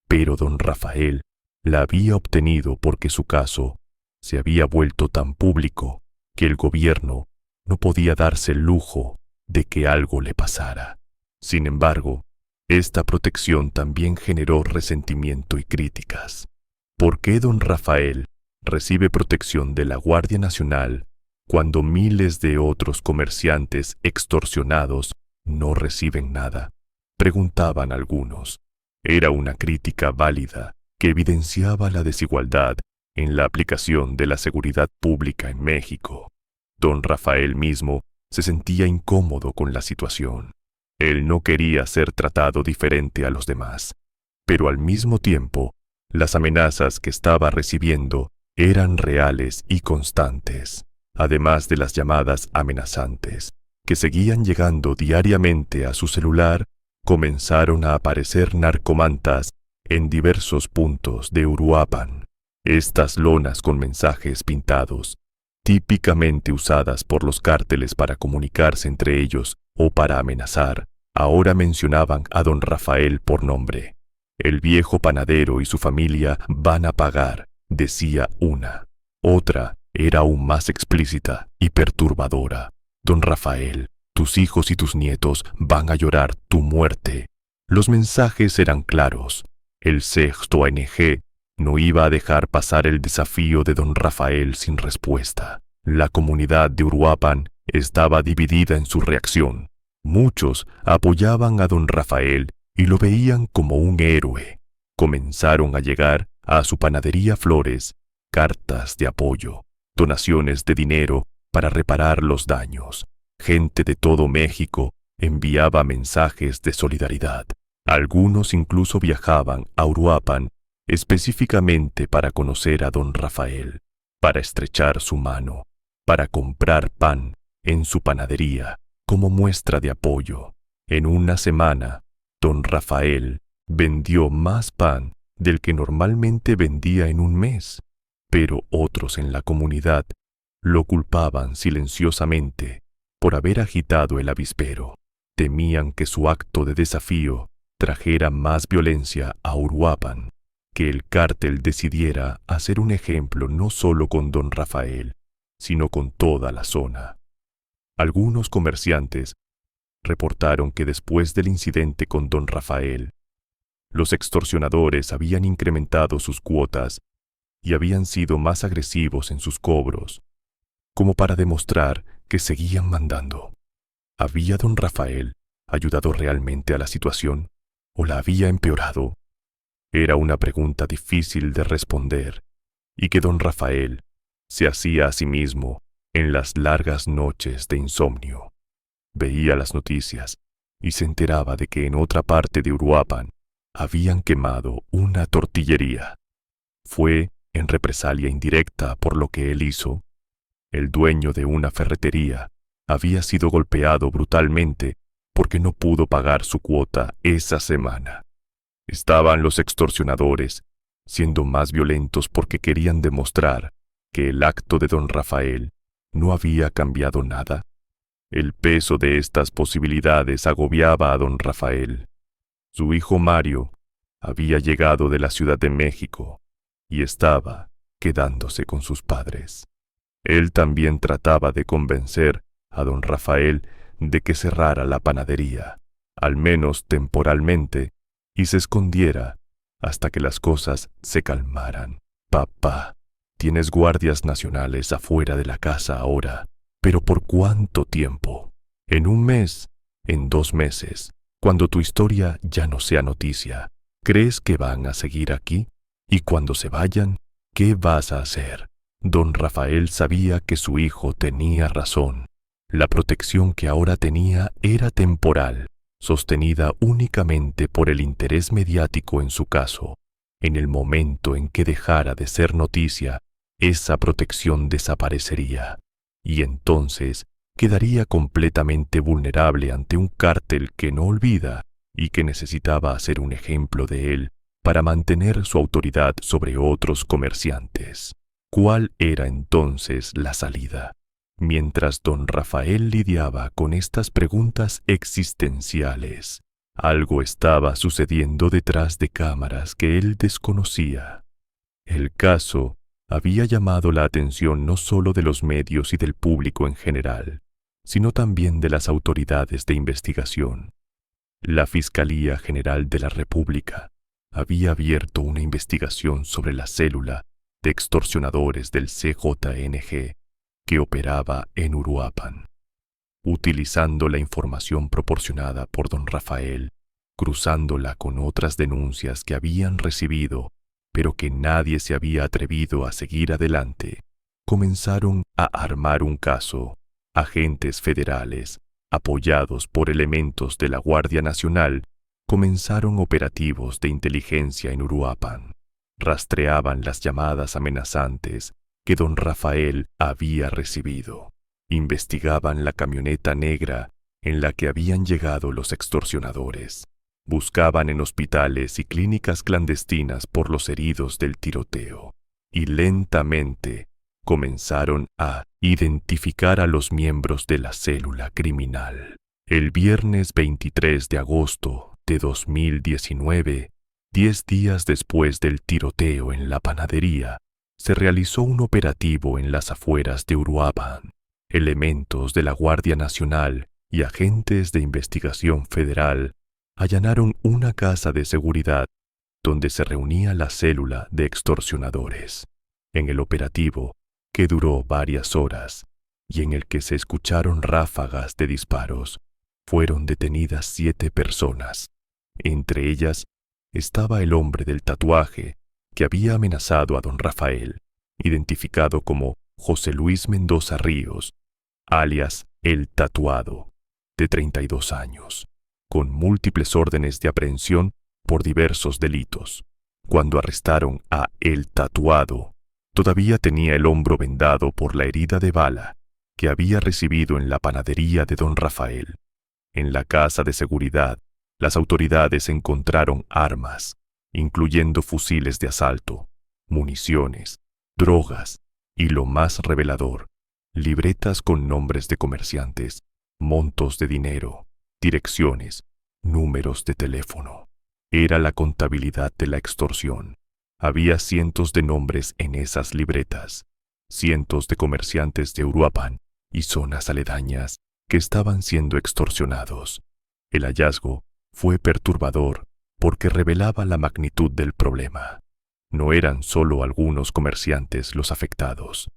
S2: pero don Rafael la había obtenido porque su caso se había vuelto tan público que el gobierno no podía darse el lujo de que algo le pasara. Sin embargo, esta protección también generó resentimiento y críticas. ¿Por qué don Rafael recibe protección de la Guardia Nacional cuando miles de otros comerciantes extorsionados no reciben nada?, preguntaban algunos. Era una crítica válida que evidenciaba la desigualdad en la aplicación de la seguridad pública en México. Don Rafael mismo se sentía incómodo con la situación. Él no quería ser tratado diferente a los demás, pero al mismo tiempo, las amenazas que estaba recibiendo eran reales y constantes, además de las llamadas amenazantes, que seguían llegando diariamente a su celular. Comenzaron a aparecer narcomantas en diversos puntos de Uruapan. Estas lonas con mensajes pintados, típicamente usadas por los cárteles para comunicarse entre ellos o para amenazar, ahora mencionaban a don Rafael por nombre. El viejo panadero y su familia van a pagar, decía una. Otra era aún más explícita y perturbadora. Don Rafael, tus hijos y tus nietos van a llorar tu muerte. Los mensajes eran claros. El sexto ANG no iba a dejar pasar el desafío de don Rafael sin respuesta. La comunidad de Uruapan estaba dividida en su reacción. Muchos apoyaban a don Rafael y lo veían como un héroe. Comenzaron a llegar a su panadería Flores cartas de apoyo, donaciones de dinero para reparar los daños. Gente de todo México enviaba mensajes de solidaridad. Algunos incluso viajaban a Uruapan específicamente para conocer a don Rafael, para estrechar su mano, para comprar pan en su panadería como muestra de apoyo. En una semana, don Rafael vendió más pan del que normalmente vendía en un mes, pero otros en la comunidad lo culpaban silenciosamente por haber agitado el avispero. Temían que su acto de desafío trajera más violencia a Uruapan, que el cártel decidiera hacer un ejemplo no solo con don Rafael, sino con toda la zona. Algunos comerciantes reportaron que después del incidente con don Rafael, los extorsionadores habían incrementado sus cuotas y habían sido más agresivos en sus cobros, como para demostrar que seguían mandando. ¿Había don Rafael ayudado realmente a la situación o la había empeorado? Era una pregunta difícil de responder y que don Rafael se hacía a sí mismo en las largas noches de insomnio. Veía las noticias y se enteraba de que en otra parte de Uruapan habían quemado una tortillería. Fue en represalia indirecta por lo que él hizo. El dueño de una ferretería había sido golpeado brutalmente porque no pudo pagar su cuota esa semana. Estaban los extorsionadores siendo más violentos porque querían demostrar que el acto de don Rafael no había cambiado nada. El peso de estas posibilidades agobiaba a don Rafael. Su hijo Mario había llegado de la Ciudad de México y estaba quedándose con sus padres. Él también trataba de convencer a don Rafael de que cerrara la panadería, al menos temporalmente, y se escondiera hasta que las cosas se calmaran. Papá, tienes guardias nacionales afuera de la casa ahora, pero ¿por cuánto tiempo? ¿En un mes? ¿En 2 meses? Cuando tu historia ya no sea noticia, ¿crees que van a seguir aquí? Y cuando se vayan, ¿qué vas a hacer? Don Rafael sabía que su hijo tenía razón. La protección que ahora tenía era temporal, sostenida únicamente por el interés mediático en su caso. En el momento en que dejara de ser noticia, esa protección desaparecería, y entonces quedaría completamente vulnerable ante un cártel que no olvida y que necesitaba hacer un ejemplo de él para mantener su autoridad sobre otros comerciantes. ¿Cuál era entonces la salida? Mientras don Rafael lidiaba con estas preguntas existenciales, algo estaba sucediendo detrás de cámaras que él desconocía. El caso había llamado la atención no solo de los medios y del público en general, sino también de las autoridades de investigación. La Fiscalía General de la República había abierto una investigación sobre la célula de extorsionadores del CJNG que operaba en Uruapan. utilizando la información proporcionada por don Rafael, cruzándola con otras denuncias que habían recibido, pero que nadie se había atrevido a seguir adelante. Comenzaron a armar un caso. Agentes federales, apoyados por elementos de la Guardia Nacional, comenzaron operativos de inteligencia en Uruapan. Rastreaban las llamadas amenazantes que don Rafael había recibido. Investigaban la camioneta negra en la que habían llegado los extorsionadores. Buscaban en hospitales y clínicas clandestinas por los heridos del tiroteo. Y lentamente comenzaron a identificar a los miembros de la célula criminal. El viernes 23 de agosto de 2019, 10 días después del tiroteo en la panadería, se realizó un operativo en las afueras de Uruapan. Elementos de la Guardia Nacional y agentes de investigación federal allanaron una casa de seguridad donde se reunía la célula de extorsionadores. En el operativo, que duró varias horas y en el que se escucharon ráfagas de disparos, fueron detenidas 7 personas. Entre ellas estaba el hombre del tatuaje que había amenazado a don Rafael, identificado como José Luis Mendoza Ríos, alias El Tatuado, de 32 años, con múltiples órdenes de aprehensión por diversos delitos. Cuando arrestaron a El Tatuado, todavía tenía el hombro vendado por la herida de bala que había recibido en la panadería de don Rafael. En la casa de seguridad, las autoridades encontraron armas, incluyendo fusiles de asalto, municiones, drogas y, lo más revelador, libretas con nombres de comerciantes, montos de dinero, direcciones, números de teléfono. Era la contabilidad de la extorsión. Había cientos de nombres en esas libretas, cientos de comerciantes de Uruapan y zonas aledañas que estaban siendo extorsionados. El hallazgo fue perturbador porque revelaba la magnitud del problema. No eran solo algunos comerciantes los afectados.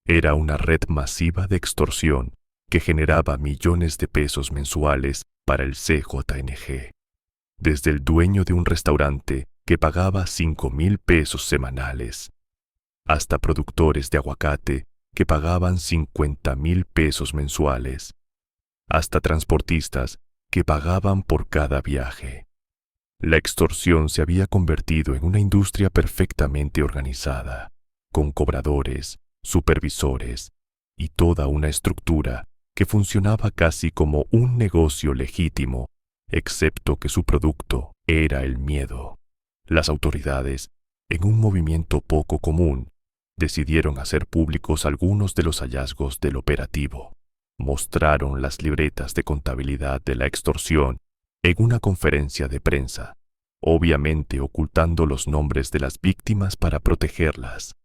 S2: Era una red masiva de extorsión que generaba millones de pesos mensuales para el CJNG. Desde el dueño de un restaurante que pagaba 5,000 pesos semanales, hasta productores de aguacate que pagaban 50,000 pesos mensuales, hasta transportistas que pagaban por cada viaje. La extorsión se había convertido en una industria perfectamente organizada, con cobradores, supervisores y toda una estructura que funcionaba casi como un negocio legítimo, excepto que su producto era el miedo. Las autoridades, en un movimiento poco común, decidieron hacer públicos algunos de los hallazgos del operativo. Mostraron las libretas de contabilidad de la extorsión en una conferencia de prensa, obviamente ocultando los nombres de las víctimas para protegerlas.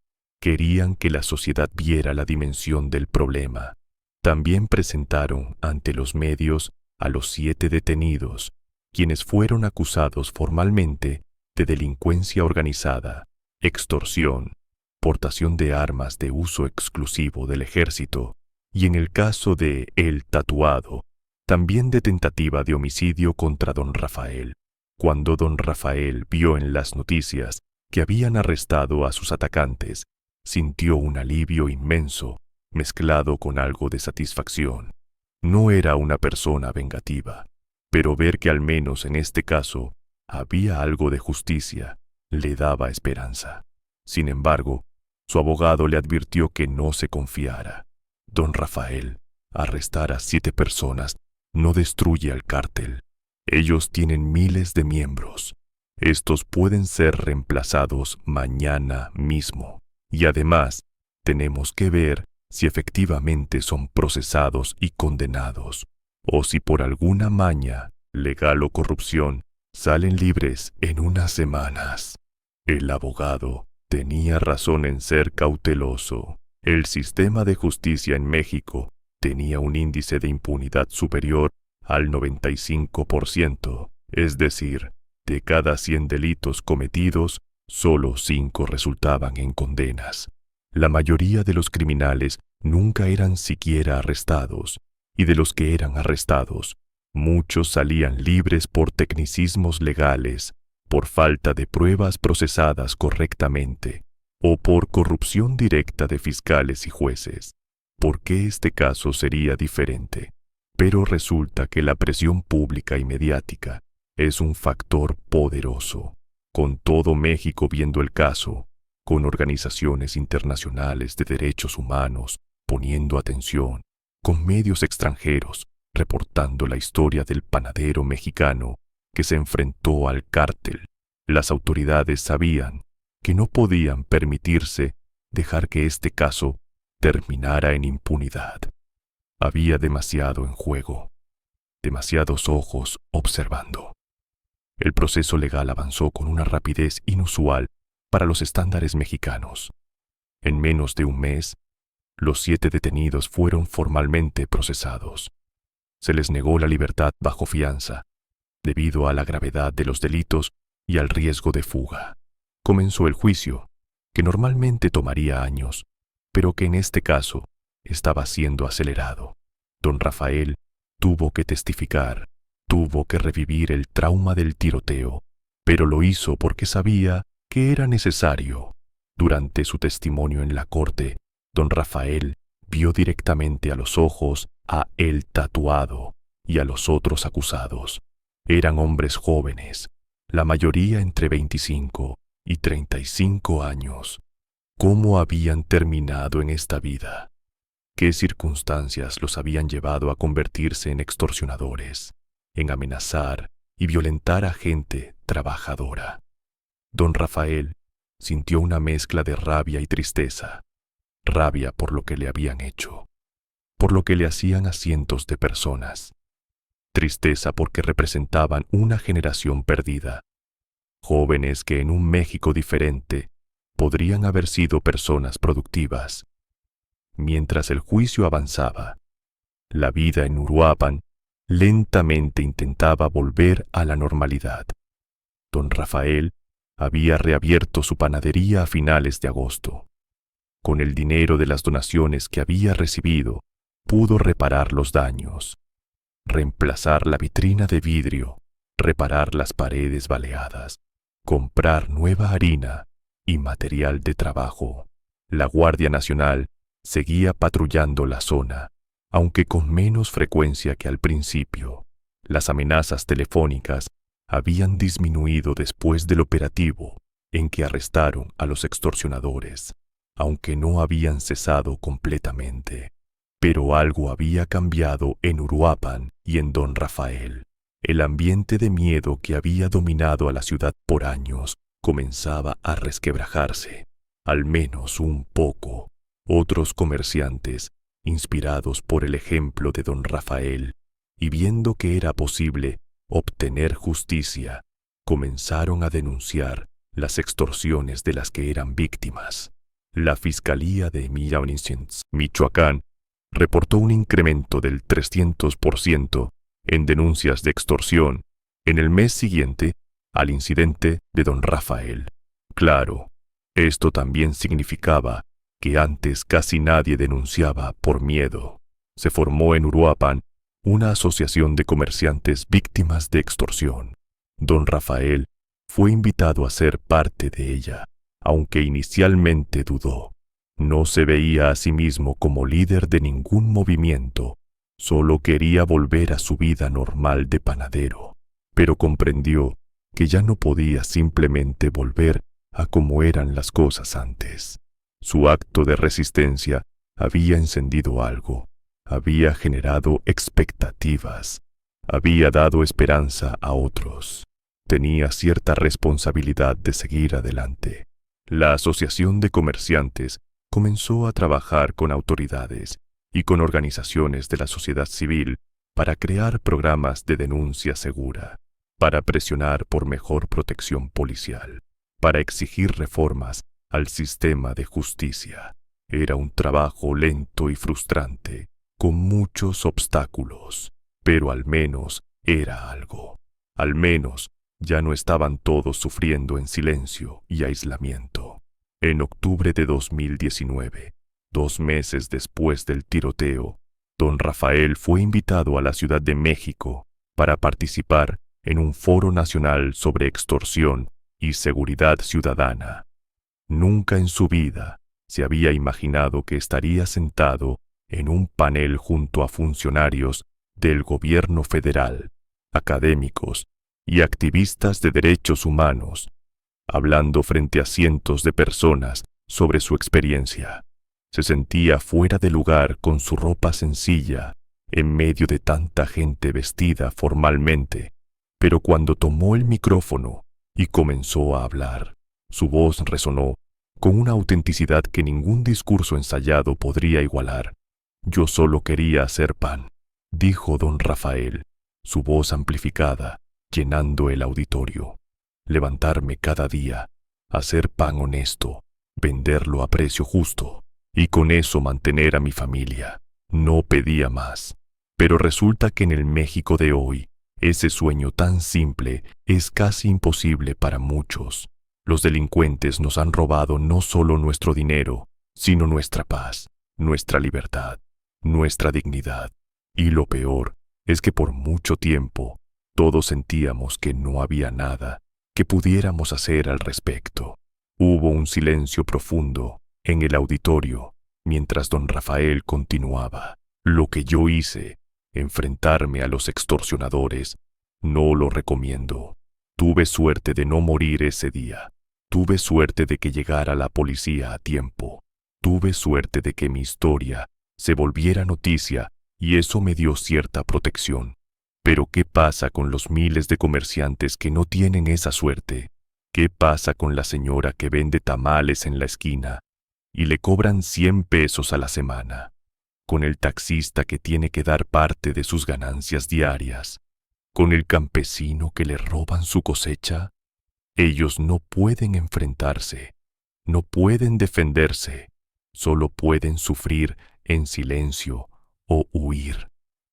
S2: Querían que la sociedad viera la dimensión del problema. También presentaron ante los medios a los 7 detenidos, quienes fueron acusados formalmente de delincuencia organizada, extorsión, portación de armas de uso exclusivo del ejército, y en el caso de El Tatuado, también de tentativa de homicidio contra don Rafael. Cuando don Rafael vio en las noticias que habían arrestado a sus atacantes, sintió un alivio inmenso, mezclado con algo de satisfacción. No era una persona vengativa, pero ver que al menos en este caso había algo de justicia le daba esperanza. Sin embargo, su abogado le advirtió que no se confiara. Don Rafael, arrestar a 7 personas no destruye al cártel. Ellos tienen miles de miembros. Estos pueden ser reemplazados mañana mismo. Y además, tenemos que ver si efectivamente son procesados y condenados, o si por alguna maña, legal o corrupción, salen libres en unas semanas. El abogado tenía razón en ser cauteloso. El sistema de justicia en México tenía un índice de impunidad superior al 95%, es decir, de cada 100 delitos cometidos, solo 5 resultaban en condenas. La mayoría de los criminales nunca eran siquiera arrestados, y de los que eran arrestados, muchos salían libres por tecnicismos legales, por falta de pruebas procesadas correctamente, o por corrupción directa de fiscales y jueces. ¿Por qué este caso sería diferente? Pero resulta que la presión pública y mediática es un factor poderoso, con todo México viendo el caso, con organizaciones internacionales de derechos humanos poniendo atención, con medios extranjeros reportando la historia del panadero mexicano que se enfrentó al cártel. Las autoridades sabían que no podían permitirse dejar que este caso terminara en impunidad. Había demasiado en juego, demasiados ojos observando. El proceso legal avanzó con una rapidez inusual para los estándares mexicanos. En menos de un mes, los 7 detenidos fueron formalmente procesados. Se les negó la libertad bajo fianza, debido a la gravedad de los delitos y al riesgo de fuga. Comenzó el juicio, que normalmente tomaría años, pero que en este caso estaba siendo acelerado. Don Rafael tuvo que testificar, tuvo que revivir el trauma del tiroteo, pero lo hizo porque sabía que era necesario. Durante su testimonio en la corte, don Rafael vio directamente a los ojos a El Tatuado y a los otros acusados. Eran hombres jóvenes, la mayoría entre 25 y 35 años. ¿Cómo habían terminado en esta vida? ¿Qué circunstancias los habían llevado a convertirse en extorsionadores, en amenazar y violentar a gente trabajadora? Don Rafael sintió una mezcla de rabia y tristeza. Rabia por lo que le habían hecho, por lo que le hacían a cientos de personas. Tristeza porque representaban una generación perdida, jóvenes que en un México diferente podrían haber sido personas productivas. Mientras el juicio avanzaba, la vida en Uruapan lentamente intentaba volver a la normalidad. Don Rafael había reabierto su panadería a finales de agosto. Con el dinero de las donaciones que había recibido, pudo reparar los daños, reemplazar la vitrina de vidrio, reparar las paredes baleadas, comprar nueva harina y material de trabajo. La Guardia Nacional seguía patrullando la zona, aunque con menos frecuencia que al principio. Las amenazas telefónicas habían disminuido después del operativo en que arrestaron a los extorsionadores, aunque no habían cesado completamente. Pero algo había cambiado en Uruapan y en don Rafael. El ambiente de miedo que había dominado a la ciudad por años comenzaba a resquebrajarse, al menos un poco. Otros comerciantes, inspirados por el ejemplo de don Rafael, y viendo que era posible obtener justicia, comenzaron a denunciar las extorsiones de las que eran víctimas. La Fiscalía de Michoacán reportó un incremento del 300% en denuncias de extorsión en el mes siguiente al incidente de don Rafael. Claro, esto también significaba que antes casi nadie denunciaba por miedo. Se formó en Uruapan una asociación de comerciantes víctimas de extorsión. Don Rafael fue invitado a ser parte de ella, aunque inicialmente dudó. No se veía a sí mismo como líder de ningún movimiento, solo quería volver a su vida normal de panadero, pero comprendió que ya no podía simplemente volver a como eran las cosas antes. Su acto de resistencia había encendido algo, había generado expectativas, había dado esperanza a otros. Tenía cierta responsabilidad de seguir adelante. La Asociación de Comerciantes comenzó a trabajar con autoridades y con organizaciones de la sociedad civil para crear programas de denuncia segura, para presionar por mejor protección policial, para exigir reformas al sistema de justicia. Era un trabajo lento y frustrante, con muchos obstáculos, pero al menos era algo. Al menos ya no estaban todos sufriendo en silencio y aislamiento. En octubre de 2019, 2 meses después del tiroteo, Don Rafael fue invitado a la Ciudad de México para participar en un foro nacional sobre extorsión y seguridad ciudadana. Nunca en su vida se había imaginado que estaría sentado en un panel junto a funcionarios del gobierno federal, académicos y activistas de derechos humanos, hablando frente a cientos de personas sobre su experiencia. Se sentía fuera de lugar con su ropa sencilla, en medio de tanta gente vestida formalmente, pero cuando tomó el micrófono y comenzó a hablar, su voz resonó con una autenticidad que ningún discurso ensayado podría igualar. «Yo solo quería hacer pan», dijo don Rafael, su voz amplificada, llenando el auditorio. «Levantarme cada día, hacer pan honesto, venderlo a precio justo, y con eso mantener a mi familia. No pedía más. Pero resulta que en el México de hoy, ese sueño tan simple es casi imposible para muchos. Los delincuentes nos han robado no solo nuestro dinero, sino nuestra paz, nuestra libertad, nuestra dignidad. Y lo peor es que por mucho tiempo todos sentíamos que no había nada que pudiéramos hacer al respecto». Hubo un silencio profundo en el auditorio mientras don Rafael continuaba. «Lo que yo hice, enfrentarme a los extorsionadores, no lo recomiendo. Tuve suerte de no morir ese día. Tuve suerte de que llegara la policía a tiempo. Tuve suerte de que mi historia se volviera noticia y eso me dio cierta protección. Pero ¿qué pasa con los miles de comerciantes que no tienen esa suerte? ¿Qué pasa con la señora que vende tamales en la esquina y le cobran 100 pesos a la semana? ¿Con el taxista que tiene que dar parte de sus ganancias diarias? ¿Con el campesino que le roban su cosecha? Ellos no pueden enfrentarse, no pueden defenderse, solo pueden sufrir en silencio o huir».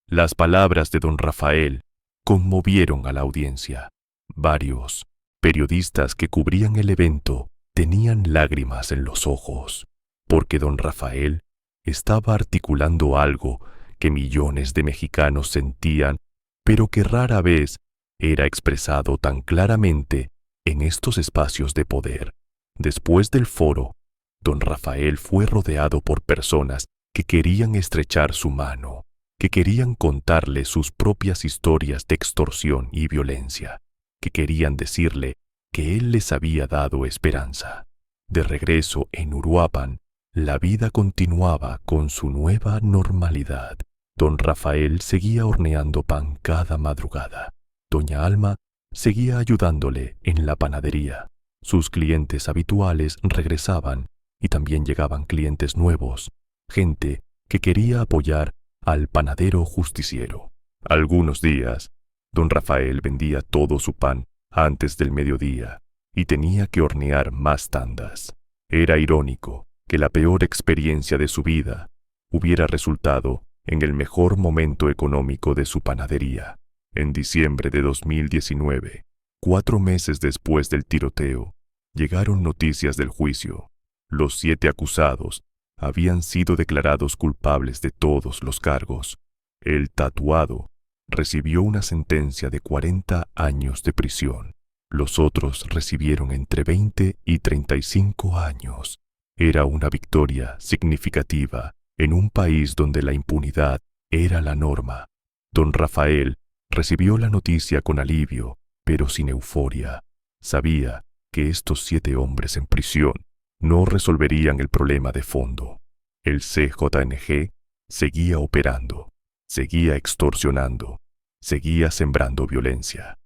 S2: Las palabras de don Rafael conmovieron a la audiencia. Varios periodistas que cubrían el evento tenían lágrimas en los ojos, porque don Rafael estaba articulando algo que millones de mexicanos sentían, pero que rara vez era expresado tan claramente en estos espacios de poder. Después del foro, don Rafael fue rodeado por personas que querían estrechar su mano, que querían contarle sus propias historias de extorsión y violencia, que querían decirle que él les había dado esperanza. De regreso en Uruapan, la vida continuaba con su nueva normalidad. Don Rafael seguía horneando pan cada madrugada. Doña Alma seguía ayudándole en la panadería. Sus clientes habituales regresaban y también llegaban clientes nuevos, gente que quería apoyar al panadero justiciero. Algunos días, don Rafael vendía todo su pan antes del mediodía y tenía que hornear más tandas. Era irónico que la peor experiencia de su vida hubiera resultado en el mejor momento económico de su panadería. En diciembre de 2019, 4 meses después del tiroteo, llegaron noticias del juicio. Los 7 acusados habían sido declarados culpables de todos los cargos. El tatuado recibió una sentencia de 40 años de prisión. Los otros recibieron entre 20 y 35 años. Era una victoria significativa en un país donde la impunidad era la norma. Don Rafael recibió la noticia con alivio, pero sin euforia. Sabía que estos 7 hombres en prisión no resolverían el problema de fondo. El CJNG seguía operando, seguía extorsionando, seguía sembrando violencia.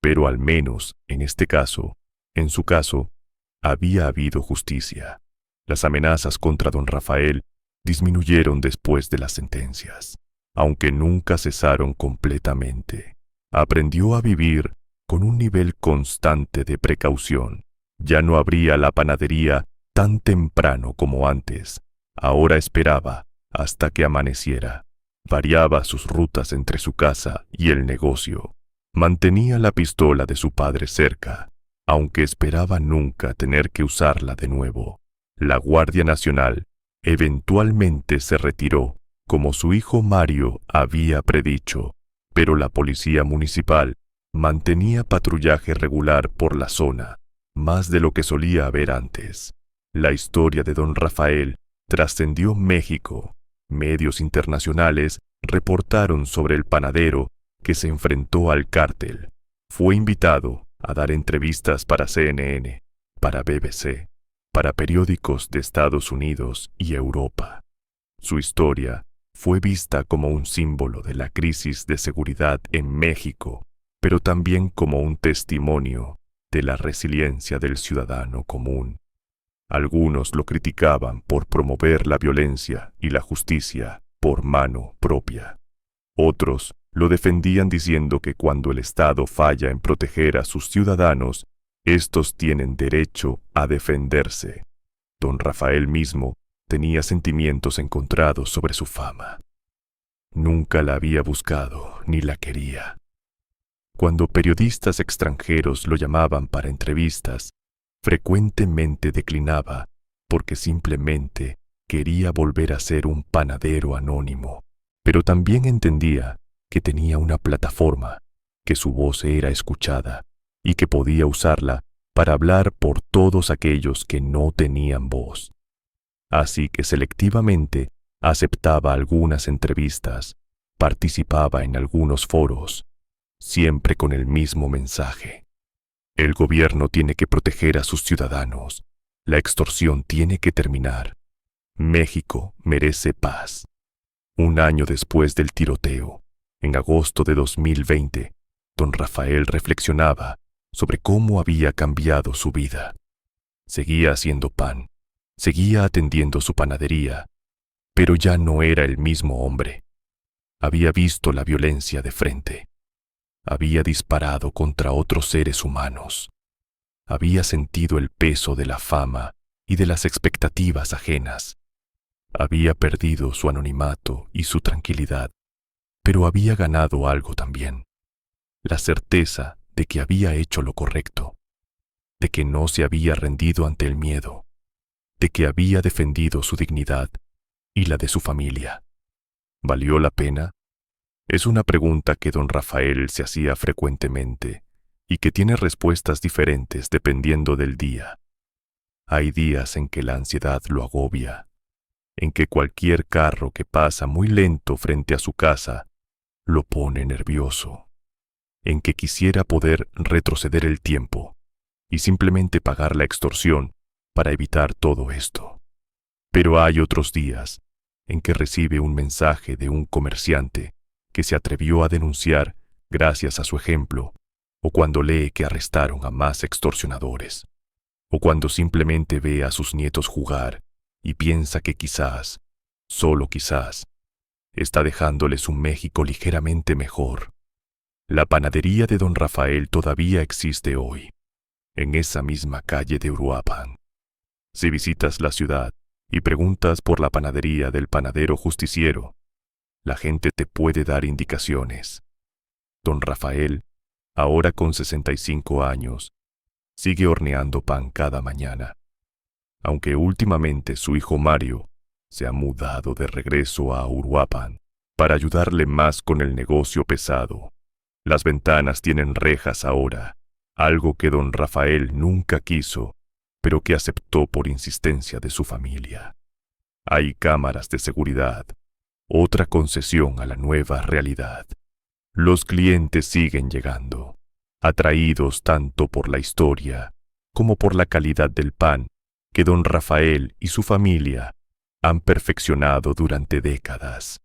S2: Pero al menos, en este caso, en su caso, había habido justicia. Las amenazas contra don Rafael disminuyeron después de las sentencias, aunque nunca cesaron completamente. Aprendió a vivir con un nivel constante de precaución. Ya no abría la panadería tan temprano como antes. Ahora esperaba hasta que amaneciera. Variaba sus rutas entre su casa y el negocio. Mantenía la pistola de su padre cerca, aunque esperaba nunca tener que usarla de nuevo. La Guardia Nacional eventualmente se retiró como su hijo Mario había predicho, pero la policía municipal mantenía patrullaje regular por la zona, más de lo que solía haber antes. La historia de don Rafael trascendió México. Medios internacionales reportaron sobre el panadero que se enfrentó al cártel. Fue invitado a dar entrevistas para CNN, para BBC, para periódicos de Estados Unidos y Europa. Su historia fue vista como un símbolo de la crisis de seguridad en México, pero también como un testimonio de la resiliencia del ciudadano común. Algunos lo criticaban por promover la violencia y la justicia por mano propia. Otros lo defendían diciendo que cuando el Estado falla en proteger a sus ciudadanos, estos tienen derecho a defenderse. Don Rafael mismo tenía sentimientos encontrados sobre su fama. Nunca la había buscado ni la quería. Cuando periodistas extranjeros lo llamaban para entrevistas, frecuentemente declinaba porque simplemente quería volver a ser un panadero anónimo, pero también entendía que tenía una plataforma, que su voz era escuchada y que podía usarla para hablar por todos aquellos que no tenían voz. Así que selectivamente aceptaba algunas entrevistas, participaba en algunos foros, siempre con el mismo mensaje. El gobierno tiene que proteger a sus ciudadanos. La extorsión tiene que terminar. México merece paz. Un año después del tiroteo, en agosto de 2020, don Rafael reflexionaba sobre cómo había cambiado su vida. Seguía haciendo pan, seguía atendiendo su panadería, pero ya no era el mismo hombre. Había visto la violencia de frente. Había disparado contra otros seres humanos. Había sentido el peso de la fama y de las expectativas ajenas. Había perdido su anonimato y su tranquilidad, pero había ganado algo también: la certeza de que había hecho lo correcto, de que no se había rendido ante el miedo, de que había defendido su dignidad y la de su familia. ¿Valió la pena? Es una pregunta que don Rafael se hacía frecuentemente y que tiene respuestas diferentes dependiendo del día. Hay días en que la ansiedad lo agobia, en que cualquier carro que pasa muy lento frente a su casa lo pone nervioso, en que quisiera poder retroceder el tiempo y simplemente pagar la extorsión para evitar todo esto. Pero hay otros días en que recibe un mensaje de un comerciante que se atrevió a denunciar gracias a su ejemplo, o cuando lee que arrestaron a más extorsionadores, o cuando simplemente ve a sus nietos jugar y piensa que quizás, solo quizás, está dejándoles un México ligeramente mejor. La panadería de don Rafael todavía existe hoy, en esa misma calle de Uruapan. Si visitas la ciudad y preguntas por la panadería del panadero justiciero, la gente te puede dar indicaciones. Don Rafael, ahora con 65 años, sigue horneando pan cada mañana, aunque últimamente su hijo Mario se ha mudado de regreso a Uruapan para ayudarle más con el negocio pesado. Las ventanas tienen rejas ahora, algo que don Rafael nunca quiso, pero que aceptó por insistencia de su familia. Hay cámaras de seguridad, otra concesión a la nueva realidad. Los clientes siguen llegando, atraídos tanto por la historia como por la calidad del pan que don Rafael y su familia han perfeccionado durante décadas.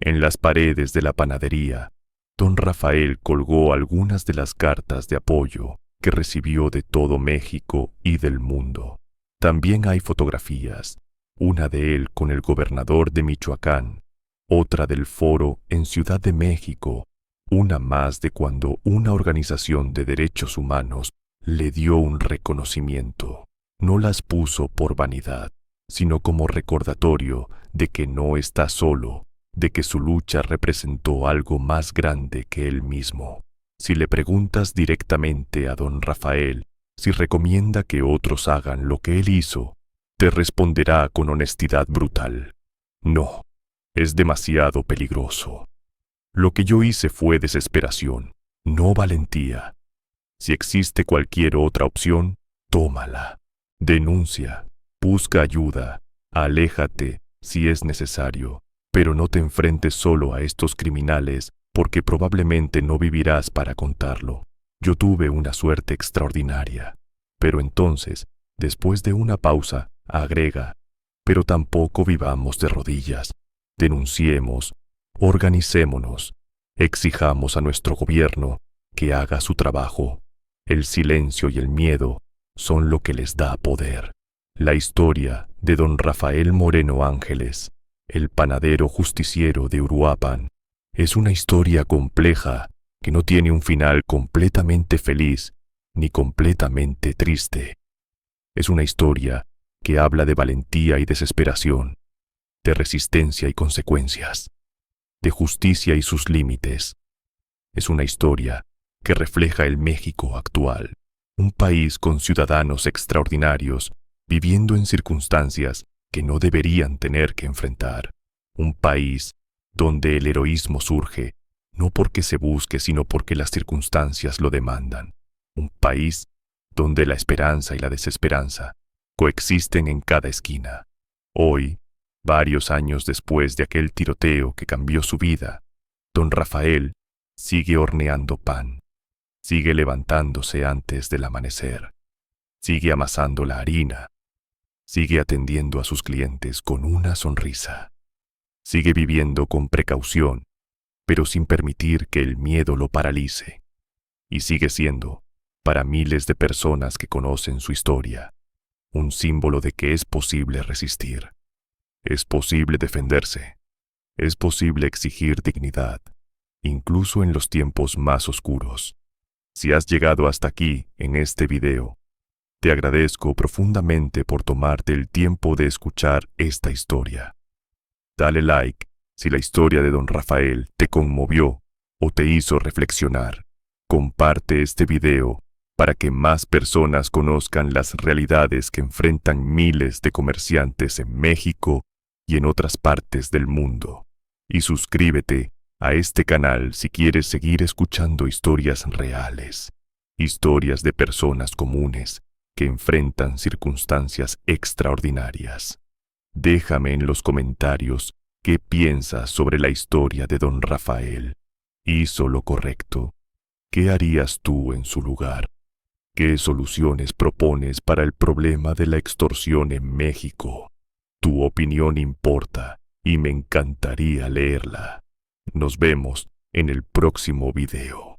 S2: En las paredes de la panadería, don Rafael colgó algunas de las cartas de apoyo que recibió de todo México y del mundo. También hay fotografías, una de él con el gobernador de Michoacán, otra del foro en Ciudad de México, una más de cuando una organización de derechos humanos le dio un reconocimiento. No las puso por vanidad, sino como recordatorio de que no está solo, de que su lucha representó algo más grande que él mismo. Si le preguntas directamente a don Rafael si recomienda que otros hagan lo que él hizo, te responderá con honestidad brutal: no. Es demasiado peligroso. Lo que yo hice fue desesperación, no valentía. Si existe cualquier otra opción, tómala. Denuncia, busca ayuda, aléjate si es necesario, pero no te enfrentes solo a estos criminales porque probablemente no vivirás para contarlo. Yo tuve una suerte extraordinaria. Pero entonces, después de una pausa, agrega, pero tampoco vivamos de rodillas. Denunciemos, organicémonos, exijamos a nuestro gobierno que haga su trabajo. El silencio y el miedo son lo que les da poder. La historia de don Rafael Moreno Ángeles, el panadero justiciero de Uruapan, es una historia compleja que no tiene un final completamente feliz ni completamente triste. Es una historia que habla de valentía y desesperación, de resistencia y consecuencias, de justicia y sus límites. Es una historia que refleja el México actual, un país con ciudadanos extraordinarios viviendo en circunstancias que no deberían tener que enfrentar. Un país donde el heroísmo surge no porque se busque, sino porque las circunstancias lo demandan. Un país donde la esperanza y la desesperanza coexisten en cada esquina. Hoy, varios años después de aquel tiroteo que cambió su vida, don Rafael sigue horneando pan, sigue levantándose antes del amanecer, sigue amasando la harina, sigue atendiendo a sus clientes con una sonrisa, sigue viviendo con precaución, pero sin permitir que el miedo lo paralice, y sigue siendo, para miles de personas que conocen su historia, un símbolo de que es posible resistir, es posible defenderse, es posible exigir dignidad, incluso en los tiempos más oscuros. Si has llegado hasta aquí en este video, te agradezco profundamente por tomarte el tiempo de escuchar esta historia. Dale like si la historia de don Rafael te conmovió o te hizo reflexionar. Comparte este video para que más personas conozcan las realidades que enfrentan miles de comerciantes en México y en otras partes del mundo. Y suscríbete a este canal si quieres seguir escuchando historias reales, historias de personas comunes que enfrentan circunstancias extraordinarias. Déjame en los comentarios qué piensas sobre la historia de don Rafael. ¿Hizo lo correcto? ¿Qué harías tú en su lugar? ¿Qué soluciones propones para el problema de la extorsión en México? Tu opinión importa y me encantaría leerla. Nos vemos en el próximo video.